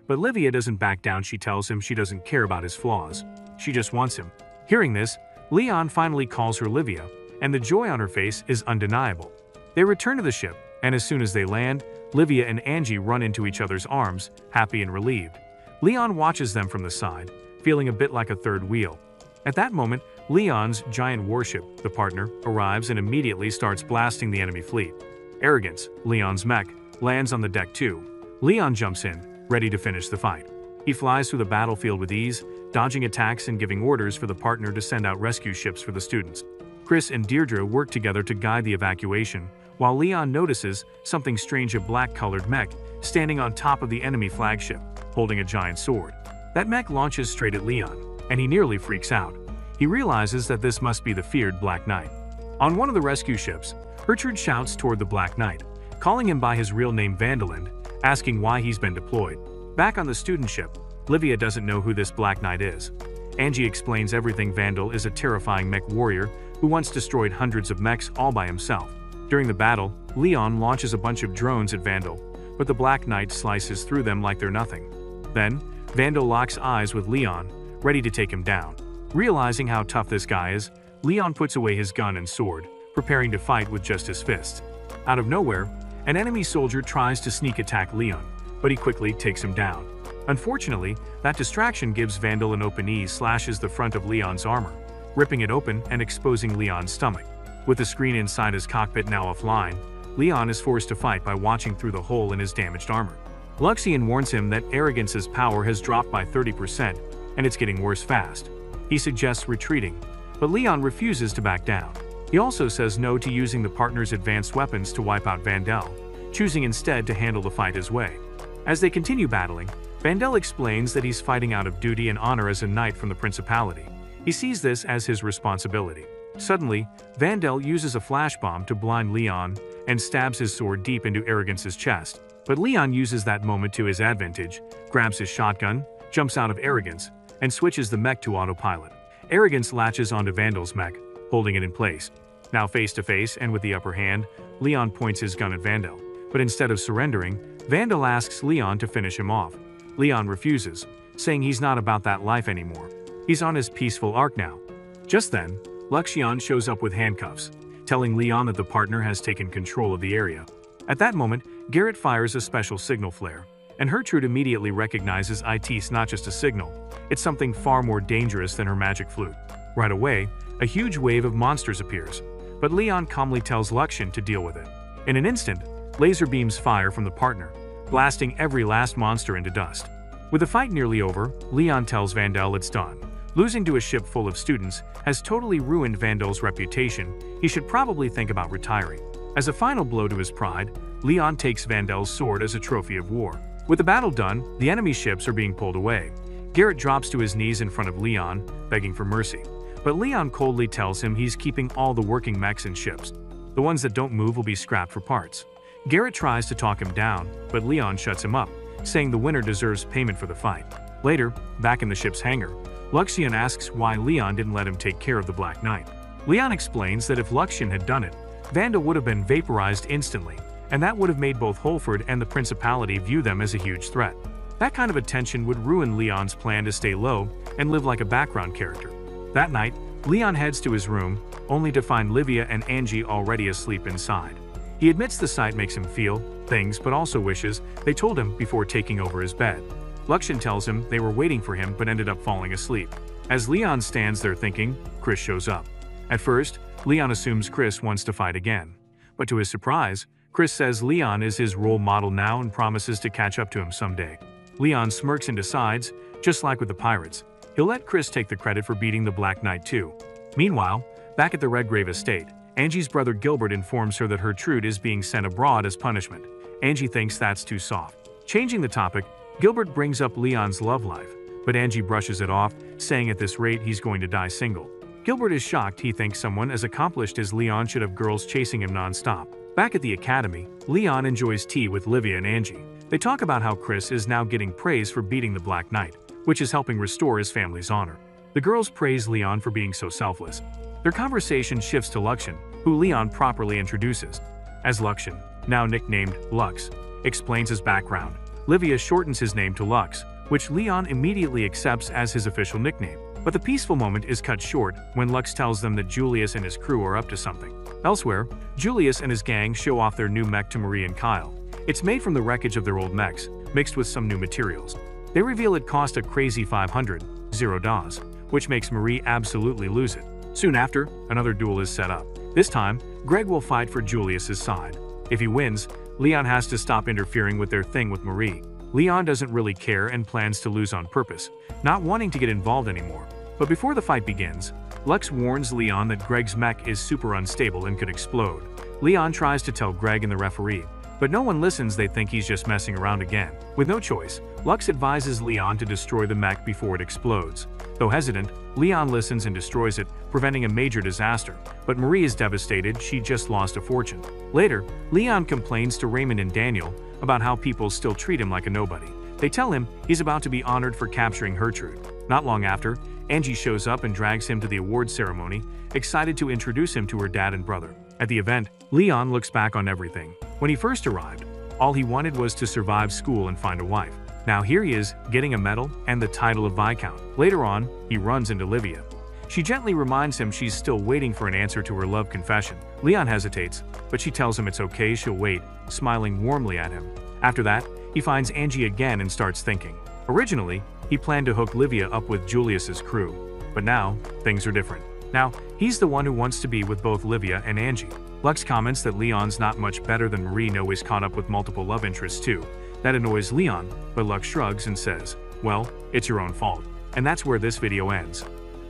But Livia doesn't back down. She tells him she doesn't care about his flaws. She just wants him. Hearing this, Leon finally calls her Livia, and the joy on her face is undeniable. They return to the ship, and as soon as they land, Livia and Angie run into each other's arms, happy and relieved. Leon watches them from the side, feeling a bit like a third wheel. At that moment, Leon's giant warship, the Partner, arrives and immediately starts blasting the enemy fleet. Arrogance, Leon's mech, lands on the deck too. Leon jumps in, ready to finish the fight. He flies through the battlefield with ease, dodging attacks and giving orders for the Partner to send out rescue ships for the students. Chris and Deirdre work together to guide the evacuation, while Leon notices something strange: a black-colored mech standing on top of the enemy flagship, holding a giant sword. That mech launches straight at Leon, and he nearly freaks out. He realizes that this must be the feared Black Knight. On one of the rescue ships, Gertrude shouts toward the Black Knight, calling him by his real name Vandalind, asking why he's been deployed. Back on the student ship, Livia doesn't know who this Black Knight is. Angie explains everything. Vandal is a terrifying mech warrior who once destroyed hundreds of mechs all by himself. During the battle, Leon launches a bunch of drones at Vandal, but the Black Knight slices through them like they're nothing. Then, Vandal locks eyes with Leon, ready to take him down. Realizing how tough this guy is, Leon puts away his gun and sword, preparing to fight with just his fists. Out of nowhere, an enemy soldier tries to sneak attack Leon, but he quickly takes him down. Unfortunately, that distraction gives Vandal an open E, slashes the front of Leon's armor, ripping it open and exposing Leon's stomach. With the screen inside his cockpit now offline, Leon is forced to fight by watching through the hole in his damaged armor. Luxian warns him that Arrogance's power has dropped by 30%, and it's getting worse fast. He suggests retreating, but Leon refuses to back down. He also says no to using the Partner's advanced weapons to wipe out Vandal, choosing instead to handle the fight his way. As they continue battling, Vandal explains that he's fighting out of duty and honor as a knight from the Principality. He sees this as his responsibility. Suddenly, Vandal uses a flash bomb to blind Leon and stabs his sword deep into Arrogance's chest. But Leon uses that moment to his advantage, grabs his shotgun, jumps out of Arrogance, and switches the mech to autopilot. Arrogance latches onto Vandal's mech, holding it in place. Now face to face and with the upper hand, Leon points his gun at Vandal. But instead of surrendering, Vandal asks Leon to finish him off. Leon refuses, saying he's not about that life anymore. He's on his peaceful arc now. Just then, Luxian shows up with handcuffs, telling Leon that the Partner has taken control of the area. At that moment, Garrett fires a special signal flare, and Gertrude immediately recognizes it's not just a signal, it's something far more dangerous than her magic flute. Right away, a huge wave of monsters appears, but Leon calmly tells Luxian to deal with it. In an instant, laser beams fire from the Partner, blasting every last monster into dust. With the fight nearly over, Leon tells Vandal it's done. Losing to a ship full of students has totally ruined Vandal's reputation. He should probably think about retiring. As a final blow to his pride, Leon takes Vandal's sword as a trophy of war. With the battle done, the enemy ships are being pulled away. Garrett drops to his knees in front of Leon, begging for mercy. But Leon coldly tells him he's keeping all the working mechs and ships. The ones that don't move will be scrapped for parts. Garrett tries to talk him down, but Leon shuts him up, saying the winner deserves payment for the fight. Later, back in the ship's hangar, Luxian asks why Leon didn't let him take care of the Black Knight. Leon explains that if Luxian had done it, Vandal would have been vaporized instantly, and that would have made both Holford and the Principality view them as a huge threat. That kind of attention would ruin Leon's plan to stay low and live like a background character. That night, Leon heads to his room, only to find Livia and Angie already asleep inside. He admits the sight makes him feel things, but also wishes they told him before taking over his bed. Luxian tells him they were waiting for him but ended up falling asleep. As Leon stands there thinking, Chris shows up. At first, Leon assumes Chris wants to fight again. But to his surprise, Chris says Leon is his role model now and promises to catch up to him someday. Leon smirks and decides, just like with the pirates, he'll let Chris take the credit for beating the Black Knight too. Meanwhile, back at the Redgrave estate, Angie's brother Gilbert informs her that Gertrude is being sent abroad as punishment. Angie thinks that's too soft. Changing the topic, Gilbert brings up Leon's love life, but Angie brushes it off, saying at this rate he's going to die single. Gilbert is shocked. He thinks someone as accomplished as Leon should have girls chasing him non-stop. Back at the academy, Leon enjoys tea with Livia and Angie. They talk about how Chris is now getting praise for beating the Black Knight, which is helping restore his family's honor. The girls praise Leon for being so selfless. Their conversation shifts to Luxian, who Leon properly introduces. As Luxian, now nicknamed Lux, explains his background, Livia shortens his name to Lux, which Leon immediately accepts as his official nickname. But the peaceful moment is cut short when Lux tells them that Julius and his crew are up to something. Elsewhere, Julius and his gang show off their new mech to Marie and Kyle. It's made from the wreckage of their old mechs, mixed with some new materials. They reveal it cost a crazy $500, which makes Marie absolutely lose it. Soon after, another duel is set up. This time, Greg will fight for Julius's side. If he wins, Leon has to stop interfering with their thing with Marie. Leon doesn't really care and plans to lose on purpose, not wanting to get involved anymore. But before the fight begins, Lux warns Leon that Greg's mech is super unstable and could explode. Leon tries to tell Greg and the referee, but no one listens. They think he's just messing around again. With no choice, Lux advises Leon to destroy the mech before it explodes. Though hesitant, Leon listens and destroys it, preventing a major disaster. But Marie is devastated. She just lost a fortune. Later, Leon complains to Raymond and Daniel about how people still treat him like a nobody. They tell him he's about to be honored for capturing Gertrude. Not long after, Angie shows up and drags him to the awards ceremony, excited to introduce him to her dad and brother. At the event, Leon looks back on everything. When he first arrived, all he wanted was to survive school and find a wife. Now here he is, getting a medal and the title of Viscount. Later on, he runs into Livia. She gently reminds him she's still waiting for an answer to her love confession. Leon hesitates, but she tells him it's okay, she'll wait, smiling warmly at him. After that, he finds Angie again and starts thinking. Originally, he planned to hook Livia up with Julius's crew, but now, things are different. Now, he's the one who wants to be with both Livia and Angie. Lux comments that Leon's not much better than Marie. No, he's caught up with multiple love interests too. That annoys Leon, but Lux shrugs and says, well, it's your own fault. And that's where this video ends.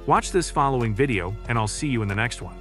Watch this following video, and I'll see you in the next one.